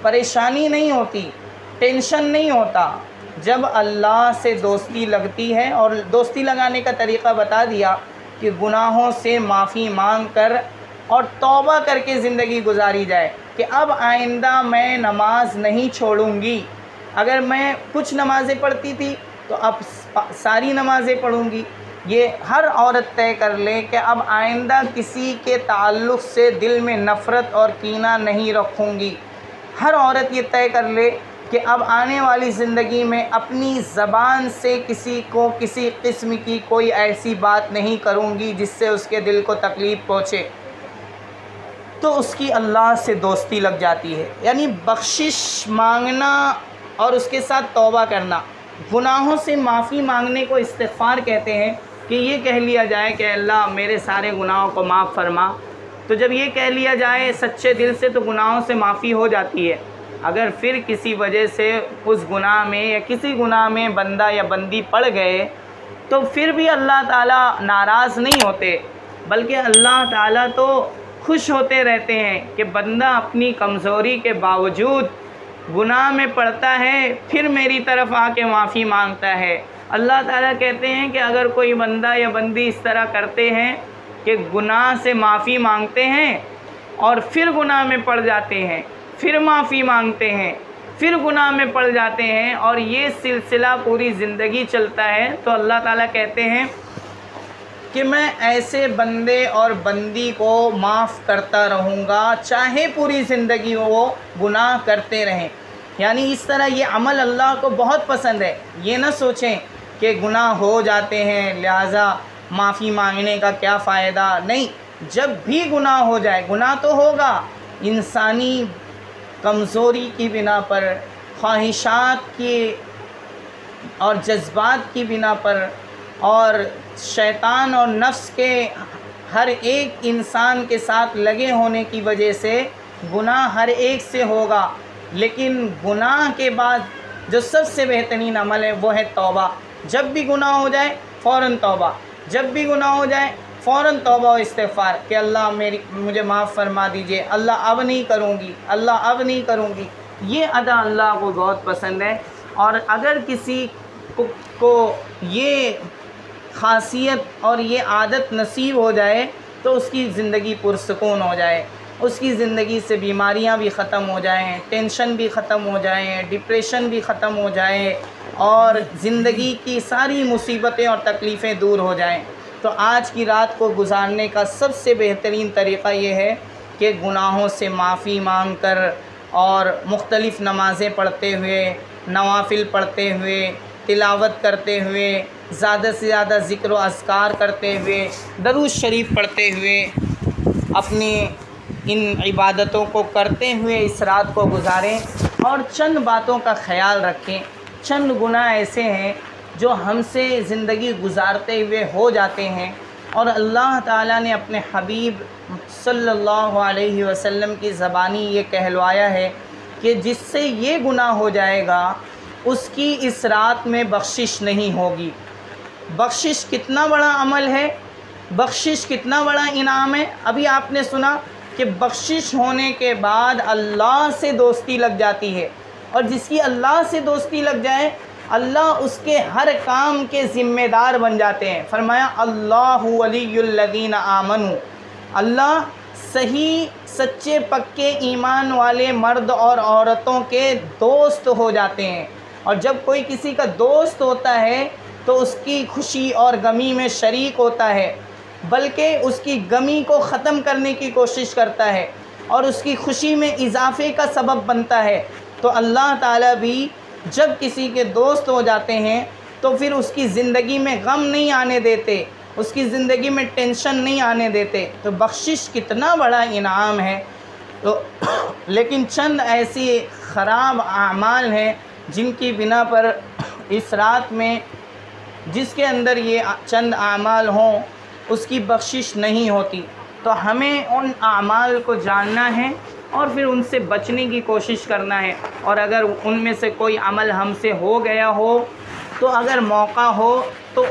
परेशानी नहीं होती, टेंशन नहीं होता। जब अल्लाह से दोस्ती लगती है, और दोस्ती लगाने का तरीक़ा बता दिया कि गुनाहों से माफ़ी मांग कर और तौबा करके ज़िंदगी गुजारी जाए कि अब आइंदा मैं नमाज़ नहीं छोड़ूंगी। अगर मैं कुछ नमाज़ें पढ़ती थी तो अब सारी नमाज़ें पढ़ूंगी। ये हर औरत तय कर ले कि अब आइंदा किसी के ताल्लुक़ से दिल में नफ़रत और कीना नहीं रखूंगी। हर औरत ये तय कर ले कि अब आने वाली ज़िंदगी में अपनी ज़बान से किसी को किसी किस्म की कोई ऐसी बात नहीं करूंगी जिससे उसके दिल को तकलीफ़ पहुँचे। तो उसकी अल्लाह से दोस्ती लग जाती है। यानी बख्शिश मांगना और उसके साथ तौबा करना। गुनाहों से माफ़ी मांगने को इस्तिग़फ़ार कहते हैं कि ये कह लिया जाए कि अल्लाह मेरे सारे गुनाहों को माफ़ फरमा। तो जब ये कह लिया जाए सच्चे दिल से तो गुनाहों से माफ़ी हो जाती है। अगर फिर किसी वजह से उस गुनाह में या किसी गुनाह में बंदा या बंदी पड़ गए तो फिर भी अल्लाह ताला नाराज़ नहीं होते, बल्कि अल्लाह ताला तो खुश होते रहते हैं कि बंदा अपनी कमज़ोरी के बावजूद गुनाह में पड़ता है, फिर मेरी तरफ़ आके माफ़ी मांगता है। अल्लाह ताला कहते हैं कि अगर कोई बंदा या बंदी इस तरह करते हैं कि गुनाह से माफ़ी मांगते हैं और फिर गुनाह में पड़ जाते हैं, फिर माफ़ी मांगते हैं, फिर गुनाह में पड़ जाते हैं और ये सिलसिला पूरी ज़िंदगी चलता है, तो अल्लाह ताला कहते हैं कि मैं ऐसे बंदे और बंदी को माफ़ करता रहूँगा, चाहे पूरी ज़िंदगी वो गुनाह करते रहें। यानी इस तरह ये अमल अल्लाह को बहुत पसंद है। ये ना सोचें कि गुनाह हो जाते हैं लिहाजा माफ़ी मांगने का क्या फ़ायदा। नहीं, जब भी गुनाह हो जाए, गुनाह तो होगा, इंसानी कमज़ोरी की बिना पर, ख्वाहिशात की और जज्बात की बिना पर और शैतान और नफ्स के हर एक इंसान के साथ लगे होने की वजह से गुनाह हर एक से होगा। लेकिन गुनाह के बाद जो सबसे बेहतरीन अमल है वो है तौबा। जब भी गुनाह हो जाए फ़ौरन तौबा, जब भी गुनाह हो जाए फ़ौरन तौबा और इस्तिग़फ़ार कि अल्लाह मुझे माफ़ फरमा दीजिए, अल्लाह अब नहीं करूँगी, अल्लाह अब नहीं करूँगी। ये अदा अल्लाह को बहुत पसंद है। और अगर किसी को ये ख़ासियत और ये आदत नसीब हो जाए तो उसकी ज़िंदगी पुरसुकून हो जाए, उसकी ज़िंदगी से बीमारियां भी ख़त्म हो जाएं, टेंशन भी ख़त्म हो जाएं, डिप्रेशन भी ख़त्म हो जाए और ज़िंदगी की सारी मुसीबतें और तकलीफ़ें दूर हो जाएं। तो आज की रात को गुजारने का सबसे बेहतरीन तरीक़ा ये है कि गुनाहों से माफ़ी मांग कर और मुख्तलिफ़ नमाज़ें पढ़ते हुए, नवाफ़िल पढ़ते हुए, तिलावत करते हुए, ज़्यादा से ज़्यादा ज़िक्र व अज़कार करते हुए, दरूद शरीफ पढ़ते हुए, अपनी इन इबादतों को करते हुए इस रात को गुजारें। और चंद बातों का ख़याल रखें। चंद गुनाह ऐसे हैं जो हमसे ज़िंदगी गुजारते हुए हो जाते हैं और अल्लाह ताला ने अपने हबीब सल्लल्लाहु अलैहि वसल्लम की ज़बानी ये कहलवाया है कि जिससे ये गुनाह हो जाएगा उसकी इस रात में बख्शिश नहीं होगी। बख्शिश कितना बड़ा अमल है, बख्शिश कितना बड़ा इनाम है। अभी आपने सुना कि बख्शिश होने के बाद अल्लाह से दोस्ती लग जाती है, और जिसकी अल्लाह से दोस्ती लग जाए अल्लाह उसके हर काम के ज़िम्मेदार बन जाते हैं। फरमाया अल्लाहु वलियुल्लज़ीना आमनू, अल्लाह सही सच्चे पक्के ईमान वाले मर्द और औरतों के दोस्त हो जाते हैं। और जब कोई किसी का दोस्त होता है तो उसकी खुशी और गमी में शरीक होता है, बल्कि उसकी गमी को ख़त्म करने की कोशिश करता है और उसकी खुशी में इजाफ़े का सबब बनता है। तो अल्लाह ताला भी जब किसी के दोस्त हो जाते हैं तो फिर उसकी ज़िंदगी में गम नहीं आने देते, उसकी ज़िंदगी में टेंशन नहीं आने देते। तो बख्शिश कितना बड़ा इनाम है। तो लेकिन चंद ऐसी ख़राब आमाल हैं जिनकी बिना पर इस रात में जिसके अंदर ये चंद आमाल हों उसकी बख्शिश नहीं होती। तो हमें उन आमाल को जानना है और फिर उनसे बचने की कोशिश करना है। और अगर उनमें से कोई अमल हमसे हो गया हो तो अगर मौका हो तो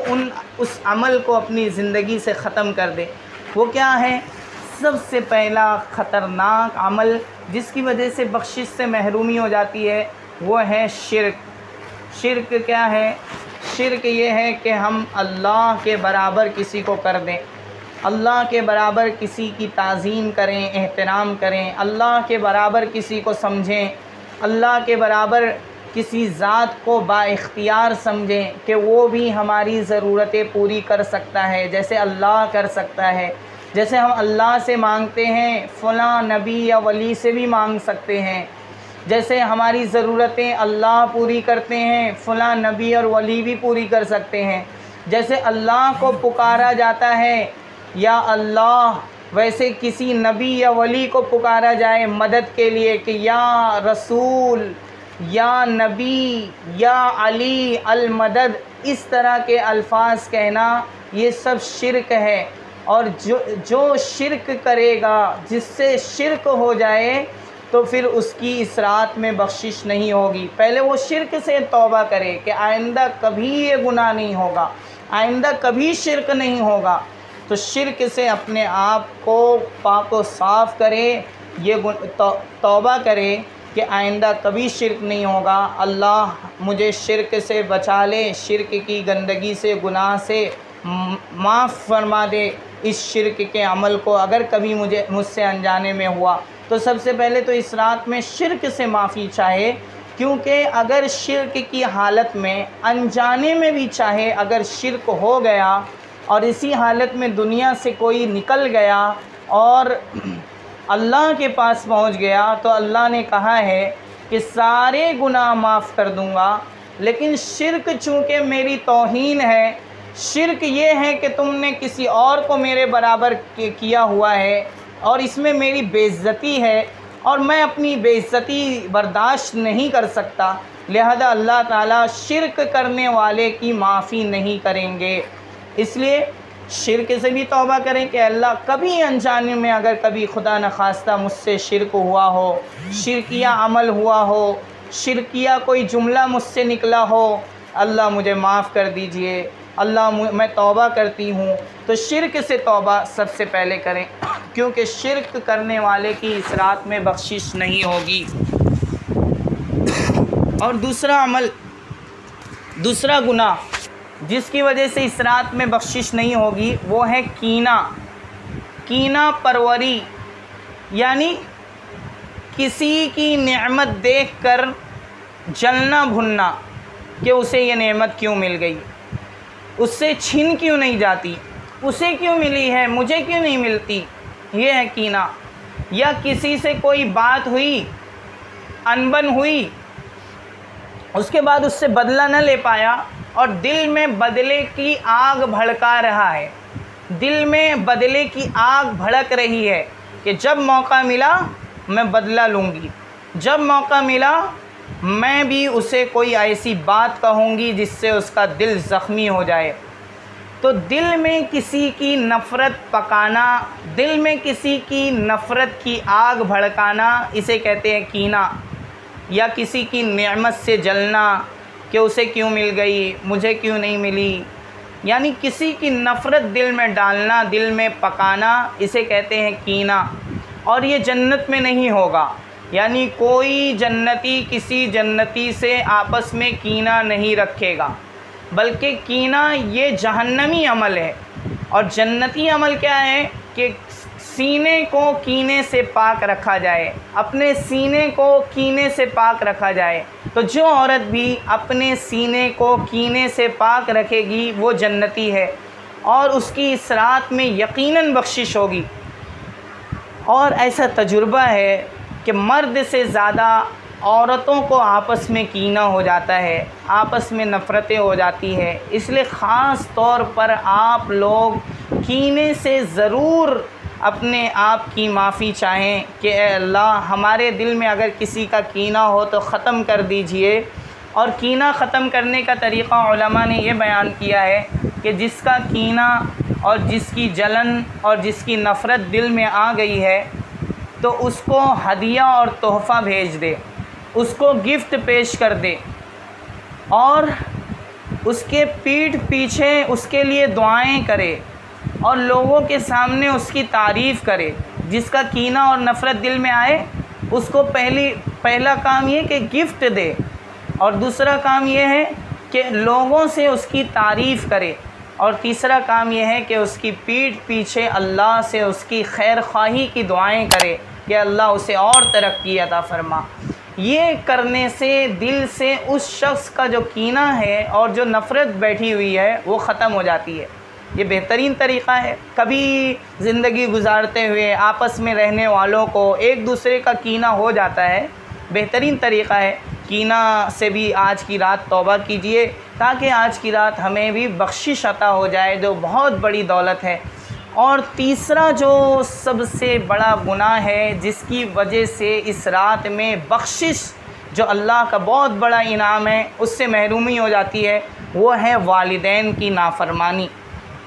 उस अमल को अपनी ज़िंदगी से ख़त्म कर दे। वो क्या है? सबसे पहला ख़तरनाक अमल जिसकी वजह से बख्शिश से महरूमी हो जाती है वो है शिर्क। शिर्क क्या है? शिर्क ये है कि हम अल्लाह के बराबर किसी को कर दें, अल्लाह के बराबर किसी की ताज़ीम करें, एहतराम करें, अल्लाह के बराबर किसी को समझें, अल्लाह के बराबर किसी ज़ात को बाइख्तियार समझें कि वो भी हमारी ज़रूरतें पूरी कर सकता है जैसे अल्लाह कर सकता है। जैसे हम अल्लाह से मांगते हैं फ़लाँ नबी या वली से भी मांग सकते हैं। जैसे हमारी ज़रूरतें अल्लाह पूरी करते हैं फ़लाँ नबी और वली भी पूरी कर सकते हैं। जैसे अल्लाह को पुकारा जाता है या अल्लाह, वैसे किसी नबी या वली को पुकारा जाए मदद के लिए कि या रसूल, या नबी, या अली अल मदद, इस तरह के अल्फाज कहना ये सब शिर्क है। और जो शिर्क करेगा, जिससे शिर्क हो जाए तो फिर उसकी इस रात में बख्शिश नहीं होगी। पहले वो शिर्क से तौबा करे कि आइंदा कभी ये गुनाह नहीं होगा, आइंदा कभी शिर्क नहीं होगा। तो शिर्क से अपने आप को पाक व साफ़ करे, ये तौबा करे कि आइंदा कभी शिर्क नहीं होगा। अल्लाह मुझे शिर्क से बचा ले, शिर्क की गंदगी से, गुनाह से माफ़ फरमा दे। इस शिर्क के अमल को अगर कभी मुझसे अनजाने में हुआ तो सबसे पहले तो इस रात में शिर्क से माफ़ी चाहे, क्योंकि अगर शिर्क की हालत में अनजाने में भी चाहे अगर शिर्क हो गया और इसी हालत में दुनिया से कोई निकल गया और अल्लाह के पास पहुंच गया तो अल्लाह ने कहा है कि सारे गुनाह माफ़ कर दूंगा। लेकिन शिर्क चूँकि मेरी तौहीन है, शिर्क ये है कि तुमने किसी और को मेरे बराबर किया हुआ है और इसमें मेरी बेइज्जती है और मैं अपनी बेइज्जती बर्दाश्त नहीं कर सकता, लिहाजा अल्लाह ताला शिर्क करने वाले की माफ़ी नहीं करेंगे। इसलिए शिर्क से भी तौबा करें कि अल्लाह कभी अनजाने में अगर कभी खुदा न खास्ता मुझसे शिर्क हुआ हो, शिरकिया अमल हुआ हो, शिरकिया कोई जुमला मुझसे निकला हो, अल्लाह मुझे माफ़ कर दीजिए, अल्लाह मैं तौबा करती हूँ। तो शिर्क से तौबा सबसे पहले करें, क्योंकि शिर्क करने वाले की इस रात में बख्शिश नहीं होगी। और दूसरा गुनाह जिसकी वजह से इस रात में बख्शिश नहीं होगी वो है कीना परवरी, यानी किसी की नेमत देखकर जलना भुनना कि उसे ये नेमत क्यों मिल गई, उससे छीन क्यों नहीं जाती, उसे क्यों मिली है मुझे क्यों नहीं मिलती, ये है कीना। या किसी से कोई बात हुई, अनबन हुई, उसके बाद उससे बदला न ले पाया और दिल में बदले की आग भड़का रहा है, दिल में बदले की आग भड़क रही है कि जब मौका मिला मैं बदला लूँगी, जब मौका मिला मैं भी उसे कोई ऐसी बात कहूँगी जिससे उसका दिल ज़ख्मी हो जाए। तो दिल में किसी की नफ़रत पकाना, दिल में किसी की नफ़रत की आग भड़काना, इसे कहते हैं कीना। या किसी की नेमत से जलना कि उसे क्यों मिल गई, मुझे क्यों नहीं मिली, यानी किसी की नफ़रत दिल में डालना, दिल में पकाना, इसे कहते हैं कीना। और ये जन्नत में नहीं होगा, यानी कोई जन्नती किसी जन्नती से आपस में कीना नहीं रखेगा, बल्कि कीना ये जहन्नमी अमल है। और जन्नती अमल क्या है कि सीने को कीने से पाक रखा जाए, अपने सीने को कीने से पाक रखा जाए। तो जो औरत भी अपने सीने को कीने से पाक रखेगी वो जन्नती है और उसकी इस रात में यकीनन बख्शिश होगी। और ऐसा तजुर्बा है कि मर्द से ज़्यादा औरतों को आपस में कीना हो जाता है, आपस में नफ़रतें हो जाती है। इसलिए ख़ास तौर पर आप लोग कीने से ज़रूर अपने आप की माफ़ी चाहें कि अल्लाह हमारे दिल में अगर किसी का कीना हो तो ख़त्म कर दीजिए। और कीना ख़त्म करने का तरीक़ा उलमा ने ये बयान किया है कि जिसका कीना और जिसकी जलन और जिसकी नफ़रत दिल में आ गई है तो उसको हदिया और तोहफ़ा भेज दे, उसको गिफ्ट पेश कर दे और उसके पीठ पीछे उसके लिए दुआएं करे और लोगों के सामने उसकी तारीफ़ करे। जिसका कीना और नफ़रत दिल में आए उसको पहला काम ये कि गिफ्ट दे, और दूसरा काम ये है कि लोगों से उसकी तारीफ़ करे, और तीसरा काम यह है कि उसकी पीठ पीछे अल्लाह से उसकी खैर ख्वाही की दुआएं करे कि अल्लाह उसे और तरक्की अता फरमा। ये करने से दिल से उस शख्स का जो कीना है और जो नफ़रत बैठी हुई है वो ख़त्म हो जाती है। ये बेहतरीन तरीक़ा है। कभी ज़िंदगी गुजारते हुए आपस में रहने वालों को एक दूसरे का कीना हो जाता है, बेहतरीन तरीक़ा है। कीना से भी आज की रात तौबा कीजिए ताकि आज की रात हमें भी बख्शिश अता हो जाए, जो बहुत बड़ी दौलत है। और तीसरा जो सबसे बड़ा गुनाह है जिसकी वजह से इस रात में बख्शिश जो अल्लाह का बहुत बड़ा इनाम है उससे महरूमी हो जाती है, वो है वालिदैन की नाफरमानी।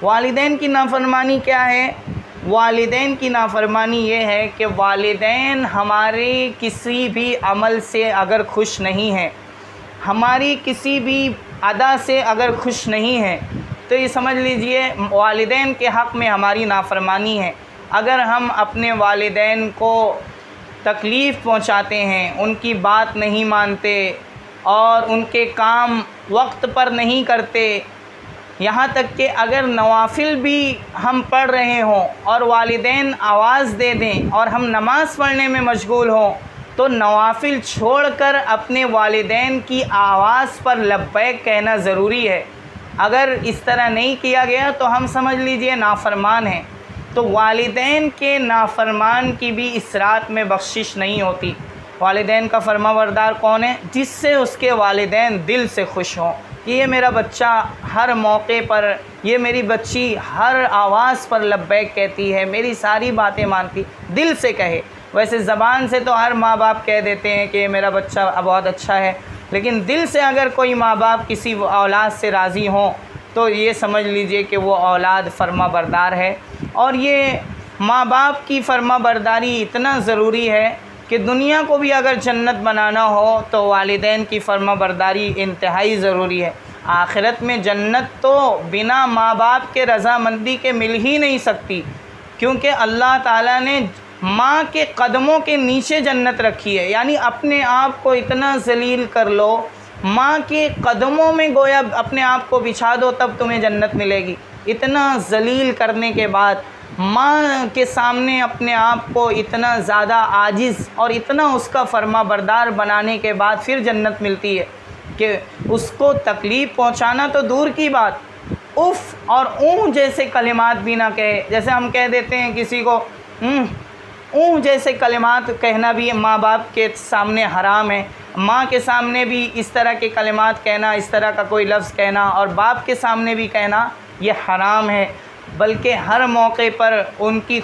वालिदैन की नाफरमानी क्या है? वालिदैन की नाफरमानी ये है कि वालिदैन हमारे किसी भी अमल से अगर खुश नहीं हैं, हमारी किसी भी अदा से अगर खुश नहीं है, तो ये समझ लीजिए वालिदैन के हक़ में हमारी नाफरमानी है। अगर हम अपने वालिदैन को तकलीफ़ पहुंचाते हैं, उनकी बात नहीं मानते और उनके काम वक्त पर नहीं करते, यहाँ तक कि अगर नवाफिल भी हम पढ़ रहे हों और वालिदैन आवाज़ दे दें और हम नमाज़ पढ़ने में मशगूल हों, तो नवाफिल छोड़कर अपने वालिदैन की आवाज़ पर लब्बैक कहना ज़रूरी है। अगर इस तरह नहीं किया गया तो हम समझ लीजिए नाफरमान हैं। तो वालिदैन के नाफरमान की भी इस रात में बख्शिश नहीं होती। वालिदैन का फरमाबरदार कौन है? जिससे उसके वालिदैन दिल से खुश हों कि ये मेरा बच्चा हर मौके पर, ये मेरी बच्ची हर आवाज़ पर लब्बैक कहती है, मेरी सारी बातें मानती, दिल से कहे। वैसे ज़बान से तो हर माँ बाप कह देते हैं कि मेरा बच्चा बहुत अच्छा है, लेकिन दिल से अगर कोई माँ बाप किसी औलाद से राज़ी हों तो ये समझ लीजिए कि वो औलाद फर्मा बरदार है। और ये माँ बाप की फर्मा बरदारी इतना ज़रूरी है कि दुनिया को भी अगर जन्नत बनाना हो तो वालिदैन की फर्मा बरदारी इंतहाई ज़रूरी है। आखिरत में जन्नत तो बिना माँ बाप के रज़ामंदी के मिल ही नहीं सकती, क्योंकि अल्लाह ताला ने माँ के कदमों के नीचे जन्नत रखी है। यानी अपने आप को इतना ज़लील कर लो, माँ के कदमों में गोया अपने आप को बिछा दो, तब तुम्हें जन्नत मिलेगी। इतना ज़लील करने के बाद माँ के सामने अपने आप को इतना ज़्यादा आजिज़ और इतना उसका फर्मा बरदार बनाने के बाद फिर जन्नत मिलती है कि उसको तकलीफ़ पहुँचाना तो दूर की बात, उफ़ और ऊँ जैसे कलिमात भी ना कहे। जैसे हम कह देते हैं किसी को ऊँ जैसे कलिमात कहना भी माँ बाप के सामने हराम है। माँ के सामने भी इस तरह के कलिमात कहना, इस तरह का कोई लफ्ज़ कहना और बाप के सामने भी कहना ये हराम है। बल्कि हर मौके पर उनकी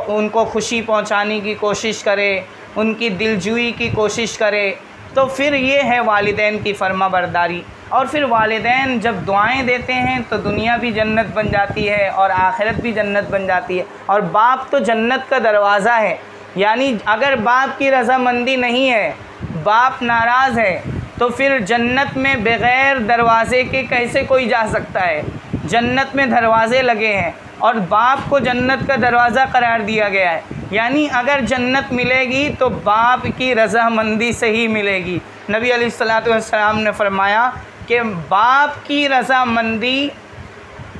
उनको खुशी पहुँचाने की कोशिश करे, उनकी दिलजुई की कोशिश करे, तो फिर ये है वालिदैन की फर्मा बरदारी। और फिर वालिदैन जब दुआएं देते हैं तो दुनिया भी जन्नत बन जाती है और आखिरत भी जन्नत बन जाती है। और बाप तो जन्नत का दरवाज़ा है। यानी अगर बाप की रज़ामंदी नहीं है, बाप नाराज़ है, तो फिर जन्नत में बग़ैर दरवाज़े के कैसे कोई जा सकता है? जन्नत में दरवाज़े लगे हैं और बाप को जन्नत का दरवाज़ा करार दिया गया है। यानी अगर जन्नत मिलेगी तो बाप की रज़ामंदी से ही मिलेगी। नबी अलैहिस्सलातु वस्सलाम ने फरमाया कि बाप की रज़ामंदी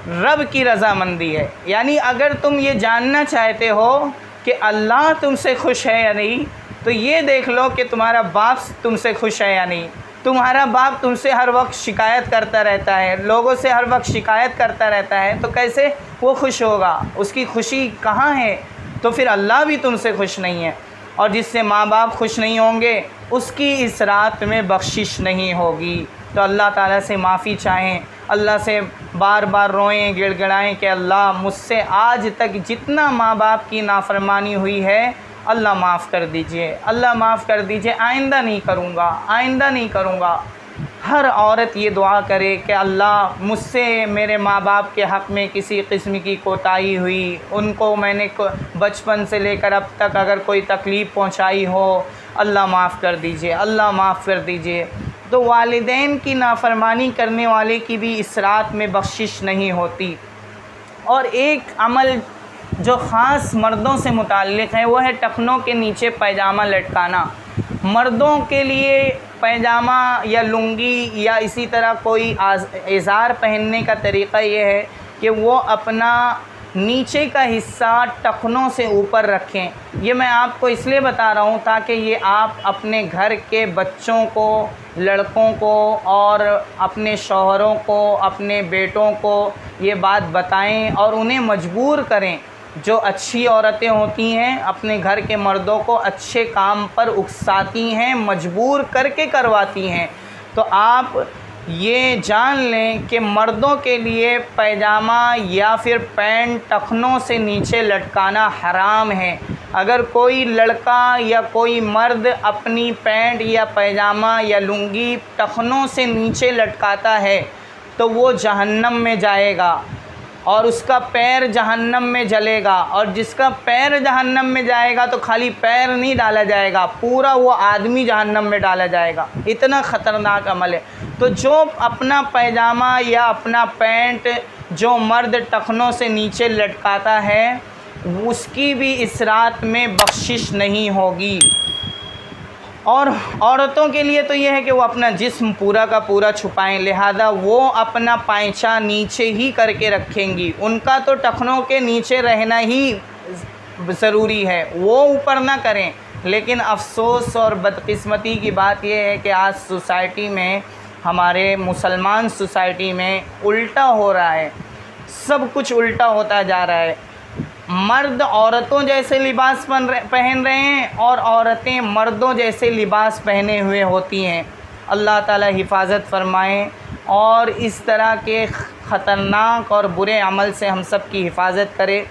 रब की रज़ामंदी है। यानी अगर तुम ये जानना चाहते हो कि अल्लाह तुमसे खुश है या नहीं, तो ये देख लो कि तुम्हारा बाप तुमसे खुश है या नहीं। तुम्हारा बाप तुमसे हर वक्त शिकायत करता रहता है, लोगों से हर वक्त शिकायत करता रहता है, तो कैसे वो खुश होगा? उसकी खुशी कहाँ है? तो फिर अल्लाह भी तुमसे खुश नहीं है। और जिससे माँ बाप खुश नहीं होंगे उसकी इस रात में बख्शिश नहीं होगी। तो अल्लाह ताला से माफ़ी चाहें, अल्लाह से बार बार रोएं, गिड़गिड़ाएं कि अल्लाह मुझसे आज तक जितना माँ बाप की नाफरमानी हुई है अल्लाह माफ़ कर दीजिए, अल्लाह माफ़ कर दीजिए, आइंदा नहीं करूँगा, आइंदा नहीं करूँगा। हर औरत ये दुआ करे कि अल्लाह मुझसे मेरे माँ बाप के हक़ में किसी किस्म की कोताही हुई, उनको मैंने बचपन से लेकर अब तक अगर कोई तकलीफ़ पहुँचाई हो, अल्लाह माफ़ कर दीजिए, अल्लाह माफ़ कर दीजिए। तो वालिदैन की नाफरमानी करने वाले की भी इस रात में बख्शिश नहीं होती। और एक अमल जो ख़ास मर्दों से मुताल्लिक़ है वो है टखनों के नीचे पैजामा लटकाना। मर्दों के लिए पैजामा या लुंगी या इसी तरह कोई इज़ार पहनने का तरीक़ा ये है कि वो अपना नीचे का हिस्सा टखनों से ऊपर रखें। ये मैं आपको इसलिए बता रहा हूँ ताकि ये आप अपने घर के बच्चों को, लड़कों को और अपने शौहरों को, अपने बेटों को ये बात बताएं और उन्हें मजबूर करें। जो अच्छी औरतें होती हैं अपने घर के मर्दों को अच्छे काम पर उकसाती हैं, मजबूर करके करवाती हैं। तो आप ये जान लें कि मर्दों के लिए पैजामा या फिर पैंट टखनों से नीचे लटकाना हराम है। अगर कोई लड़का या कोई मर्द अपनी पैंट या पैजामा या लुंगी टखनों से नीचे लटकाता है तो वो जहन्नम में जाएगा और उसका पैर जहन्नम में जलेगा। और जिसका पैर जहन्नम में जाएगा तो खाली पैर नहीं डाला जाएगा, पूरा वो आदमी जहन्नम में डाला जाएगा। इतना ख़तरनाक अमल है। तो जो अपना पैजामा या अपना पैंट जो मर्द टखनों से नीचे लटकाता है उसकी भी इस रात में बख्शिश नहीं होगी। और औरतों के लिए तो ये है कि वो अपना जिस्म पूरा का पूरा छुपाएं, लिहाजा वो अपना पायचा नीचे ही करके रखेंगी। उनका तो टखनों के नीचे रहना ही ज़रूरी है, वो ऊपर ना करें। लेकिन अफसोस और बदकिस्मती की बात यह है कि आज सोसाइटी में, हमारे मुसलमान सोसाइटी में उल्टा हो रहा है, सब कुछ उल्टा होता जा रहा है। मर्द औरतों जैसे लिबास पहन रहे हैं और औरतें मर्दों जैसे लिबास पहने हुए होती हैं। अल्लाह ताला हिफाजत फ़रमाएँ और इस तरह के ख़तरनाक और बुरे अमल से हम सब की हिफाजत करे।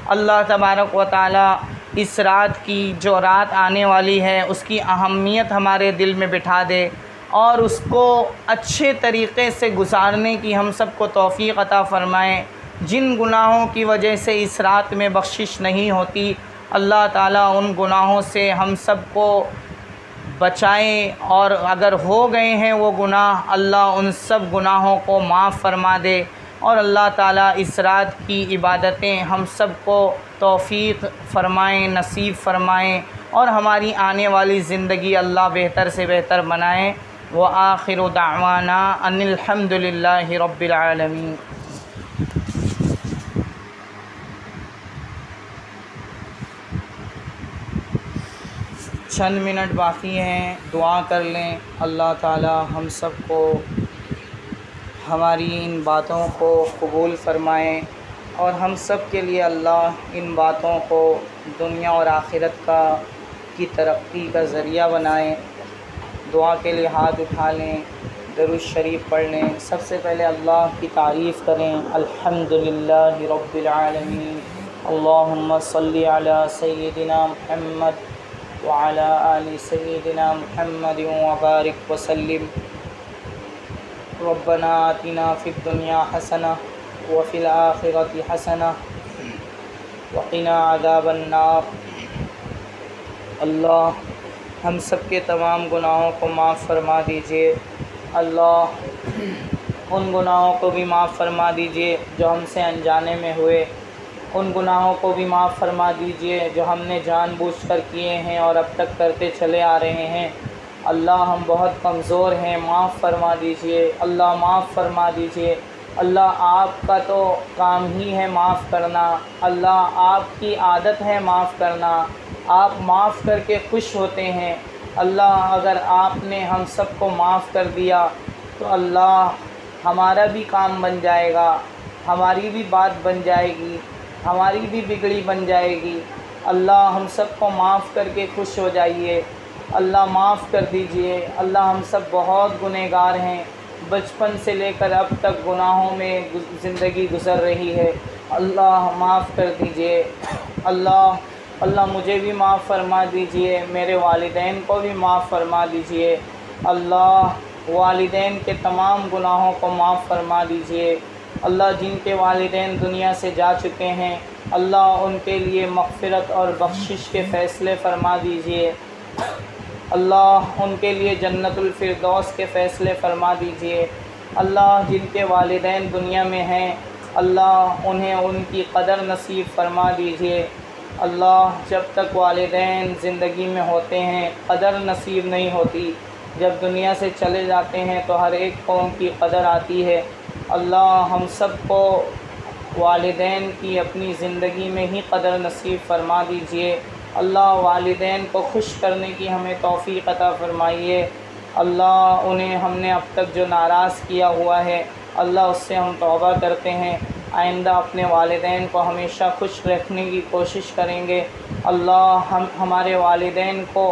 अल्लाह तबारक व ताला इस रात की, जो रात आने वाली है, उसकी अहमियत हमारे दिल में बिठा दे और उसको अच्छे तरीक़े से गुजारने की हम सब को तौफ़ीक़ अता फ़रमाएँ। जिन गुनाहों की वजह से इस रात में बख्शिश नहीं होती, अल्लाह ताला उन गुनाहों से हम सब को बचाएं और अगर हो गए हैं वो गुनाह, अल्लाह उन सब गुनाहों को माफ़ फ़रमा दे। और अल्लाह ताला इस रात की इबादतें हम सब को तौफ़ीक़ फ़रमाएँ, नसीब फ़रमाएँ और हमारी आने वाली ज़िंदगी अल्लाह बेहतर से बेहतर बनाएँ। व आखिरु दावाना अनिल हम्दुलिल्लाहि रब्बिल आलमीन। चंद मिनट बाकी हैं, दुआ कर लें। अल्लाह ताला हम सब को हमारी इन बातों को कबूल फ़रमाएँ और हम सब के लिए अल्लाह इन बातों को दुनिया और आखिरत की तरक्की का ज़रिया बनाएँ। दुआ के लिए हाथ उठा लें, दरूद शरीफ पढ़ लें। सबसे पहले अल्लाह की तारीफ़ करें, अल्हम्दुलिल्लाहि रब्बिल आलमीन। अल्लाहुम्मा सल्लि अला सय्यिदिना मुहम्मद व अला आलि सय्यिदिना मुहम्मद व बारिक व सल्लिम। रब्बना आतिना फ़िद दुनिया हसना व फ़िल आखिरति हसना व क़िना अज़ाबन नार। अल्लाह हम सब के तमाम गुनाहों को माफ़ फ़रमा दीजिए। अल्लाह उन गुनाहों को भी माफ़ फ़रमा दीजिए जो हमसे अनजाने में हुए, उन गुनाहों को भी माफ़ फ़रमा दीजिए जो हमने जानबूझकर किए हैं और अब तक करते चले आ रहे हैं। अल्लाह हम बहुत कमज़ोर हैं, माफ़ फ़रमा दीजिए। अल्लाह माफ़ फ़रमा दीजिए। अल्लाह आपका तो काम ही है माफ़ करना, अल्लाह आपकी आदत है माफ़ करना, आप माफ़ करके खुश होते हैं। अल्लाह अगर आपने हम सब को माफ़ कर दिया तो अल्लाह हमारा भी काम बन जाएगा, हमारी भी बात बन जाएगी, हमारी भी बिगड़ी बन जाएगी। अल्लाह हम सब को माफ़ करके खुश हो जाइए। अल्लाह माफ़ कर दीजिए। अल्लाह हम सब बहुत गुनहगार हैं, बचपन से लेकर अब तक गुनाहों में ज़िंदगी गुज़र रही है। अल्लाह माफ़ कर दीजिए। अल्लाह मुझे भी माफ़ फ़रमा दीजिए, मेरे वालिदैन को भी माफ़ फ़रमा दीजिए। अल्लाह वालिदैन के तमाम गुनाहों को माफ़ फ़रमा दीजिए। अल्लाह जिनके वालिदैन दुनिया से जा चुके हैं, अल्लाह उनके लिए मग़फ़िरत और बख्शिश के फ़ैसले फ़रमा दीजिए। अल्लाह उनके लिए जन्नतुल फिरदौस के फ़ैसले फ़रमा दीजिए। अल्लाह जिनके वालिदैन दुनिया में हैं, अल्लाह उन्हें उनकी क़दर नसीब फ़रमा दीजिए। अल्लाह जब तक वालिदैन ज़िंदगी में होते हैं क़दर नसीब नहीं होती, जब दुनिया से चले जाते हैं तो हर एक को उनकी क़दर आती है। अल्लाह हम सब को वालिदैन की अपनी ज़िंदगी में ही क़दर नसीब फ़रमा दीजिए। अल्लाह वालिदैन को खुश करने की हमें तौफ़ीक़ अता फ़रमाइए। अल्लाह उन्हें हमने अब तक जो नाराज़ किया हुआ है, अल्लाह उससे हम तौबा करते हैं। आइंदा अपने वालिदैन को हमेशा खुश रखने की कोशिश करेंगे। अल्लाह हम हमारे वालिदैन को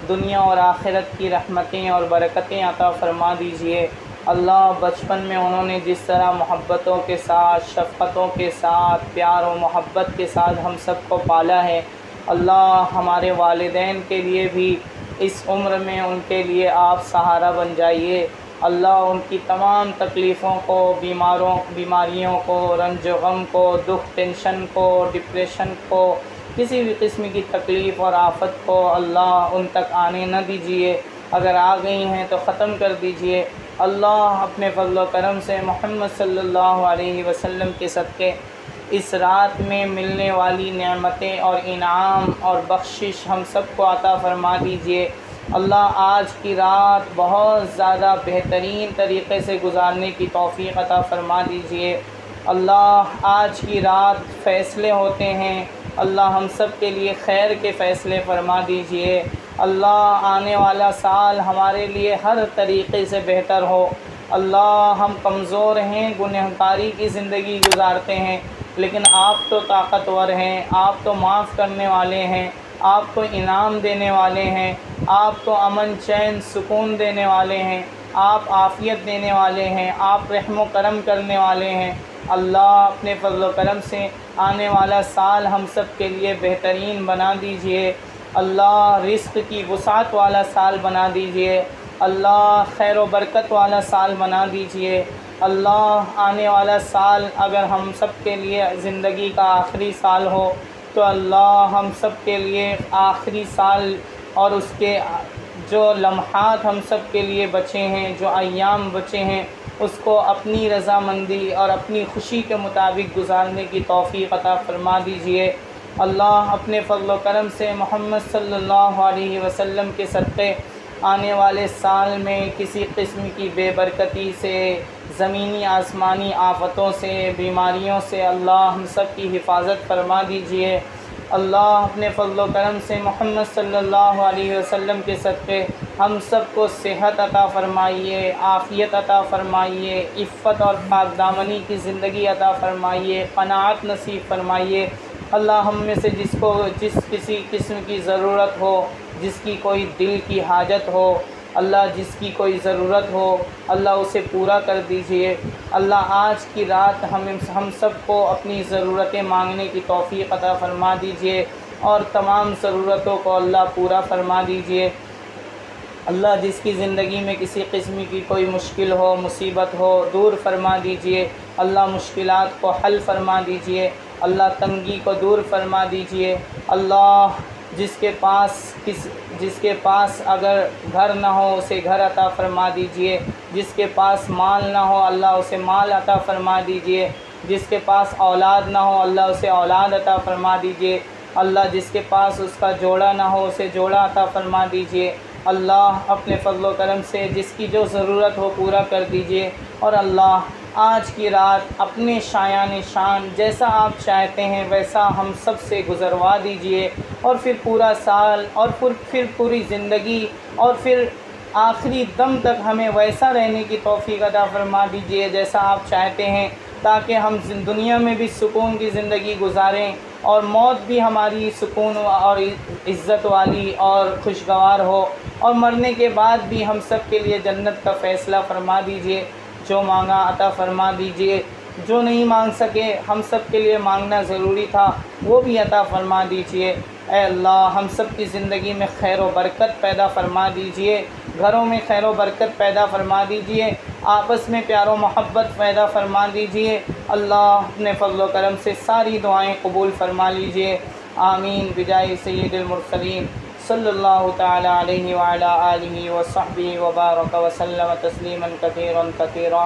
दुनिया और आखिरत की रहमतें और बरकतें अता फ़रमा दीजिए। अल्लाह बचपन में उन्होंने जिस तरह मोहब्बतों के साथ, शफ़क़तों के साथ, प्यार और मोहब्बत के साथ हम सब को पाला है, अल्लाह हमारे वालिदैन के लिए भी इस उम्र में उनके लिए आप सहारा बन जाइए। अल्लाह उनकी तमाम तकलीफ़ों को, बीमारियों को, रंज गम को, दुख टेंशन को, डिप्रेशन को, किसी भी किस्म की तकलीफ़ और आफ़त को अल्लाह उन तक आने न दीजिए। अगर आ गई हैं तो ख़त्म कर दीजिए। अल्लाह अपने फ़ज़ल व करम से मोहम्मद सल्लल्लाहु अलैहि वसल्लम के सदक़े इस रात में मिलने वाली नेमतें और इनाम और बख्शिश हम सब को अता फ़रमा दीजिए। अल्लाह आज की रात बहुत ज़्यादा बेहतरीन तरीक़े से गुज़ारने की तौफ़ीक़ अता फ़रमा दीजिए। अल्लाह आज की रात फ़ैसले होते हैं, अल्लाह हम सब के लिए खैर के फ़ैसले फ़रमा दीजिए। अल्लाह आने वाला साल हमारे लिए हर तरीक़े से बेहतर हो। अल्लाह हम कमज़ोर हैं, गुनहगारी की ज़िंदगी गुज़ारते हैं, लेकिन आप तो ताकतवर हैं, आप तो माफ़ करने वाले हैं, आप तो इनाम देने वाले हैं, आप तो अमन चैन सुकून देने वाले हैं, आप आफ़ियत देने वाले हैं, आप रहम व करम करने वाले हैं। अल्लाह अपने फ़ज़ल व करम से आने वाला साल हम सब के लिए बेहतरीन बना दीजिए। अल्लाह रिज़्क़ की वुसाअत वाला साल बना दीजिए। अल्लाह खैर व बरकत वाला साल बना दीजिए। अल्लाह आने वाला साल अगर हम सब के लिए ज़िंदगी का आखिरी साल हो तो अल्लाह हम सब के लिए आखिरी साल और उसके जो लम्हात हम सब के लिए बचे हैं, जो अय्याम बचे हैं, उसको अपनी रज़ामंदी और अपनी ख़ुशी के मुताबिक गुज़ारने की तौफ़ीक़ अता फ़रमा दीजिए। अल्लाह अपने फ़ज़ल व करम से मोहम्मद सल्लल्लाहु अलैहि वसल्लम के सदक़े आने वाले साल में किसी किस्म की बेबरकती से, ज़मीनी आसमानी आफ़तों से, बीमारियों से अल्लाह हम सब की हिफाजत फ़रमा दीजिए। अल्लाह अपने फ़ज़ल व करम से मोहम्मद सल्लल्लाहु अलैहि वसल्लम के सदक़े हम सब को सेहत अता फ़रमाइए, आफ़ियत अता फ़रमाइए, इफ़्फ़त और पाकदामनी की ज़िंदगी अता फ़रमाइए, क़नाअत नसीब फ़रमाइए। अल्लाह हम में से जिसको जिस किसी किस्म की ज़रूरत हो, जिसकी कोई दिल की हाजत हो, अल्लाह जिसकी कोई ज़रूरत हो, अल्लाह उसे पूरा कर दीजिए। अल्लाह आज की रात हम सब को अपनी ज़रूरतें मांगने की तौफ़ीक़ अता फ़रमा दीजिए और तमाम ज़रूरतों को अल्लाह पूरा फ़रमा दीजिए। अल्लाह जिसकी ज़िंदगी में किसी किस्म की कोई मुश्किल हो, मुसीबत हो, दूर फ़रमा दीजिए। अल्लाह मुश्किलात को हल फ़रमा दीजिए। अल्लाह तंगी को दूर फ़रमा दीजिए। अल्लाह जिसके पास अगर घर ना हो उसे घर अता फ़रमा दीजिए। जिसके पास माल ना हो अल्लाह उसे माल अता फ़रमा दीजिए। जिसके पास औलाद ना हो अल्लाह उसे औलाद अता फ़रमा दीजिए। अल्लाह जिसके पास उसका जोड़ा ना हो उसे जोड़ा अता फ़रमा दीजिए। अल्लाह अपने फ़ज़ल व करम से जिसकी जो ज़रूरत हो पूरा कर दीजिए। और अल्लाह आज की रात अपने शायान शान जैसा आप चाहते हैं वैसा हम सब से गुज़रवा दीजिए और फिर पूरा साल और फिर पूरी ज़िंदगी और फिर आखिरी दम तक हमें वैसा रहने की तौफ़ीक़ अता फ़रमा दीजिए जैसा आप चाहते हैं, ताकि हम दुनिया में भी सुकून की ज़िंदगी गुजारें और मौत भी हमारी सुकून और इज़्ज़त वाली और खुशगवार हो और मरने के बाद भी हम सब के लिए जन्नत का फ़ैसला फ़रमा दीजिए। जो मांगा अता फ़रमा दीजिए, जो नहीं मांग सके हम सब के लिए मांगना ज़रूरी था वो भी अता फ़रमा दीजिए। ऐ अल्लाह हम सब की ज़िंदगी में खैर व बरकत पैदा फ़रमा दीजिए, घरों में खैर व बरकत पैदा फ़रमा दीजिए, आपस में प्यार व मोहब्बत पैदा फ़रमा दीजिए। अल्लाह अपने फ़ज़ल व करम से सारी दुआएं कबूल फ़रमा लीजिए। आमीन बिजाय सय्यिदिल मुरसलीन सल्लल्लाहु तआला अलैहि व अला आलिहि व सहबिहि व बारक व सल्लम तस्लीमन कसीरन कसीरा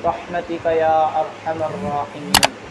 रहमतिका या अरहमर राहिमीन।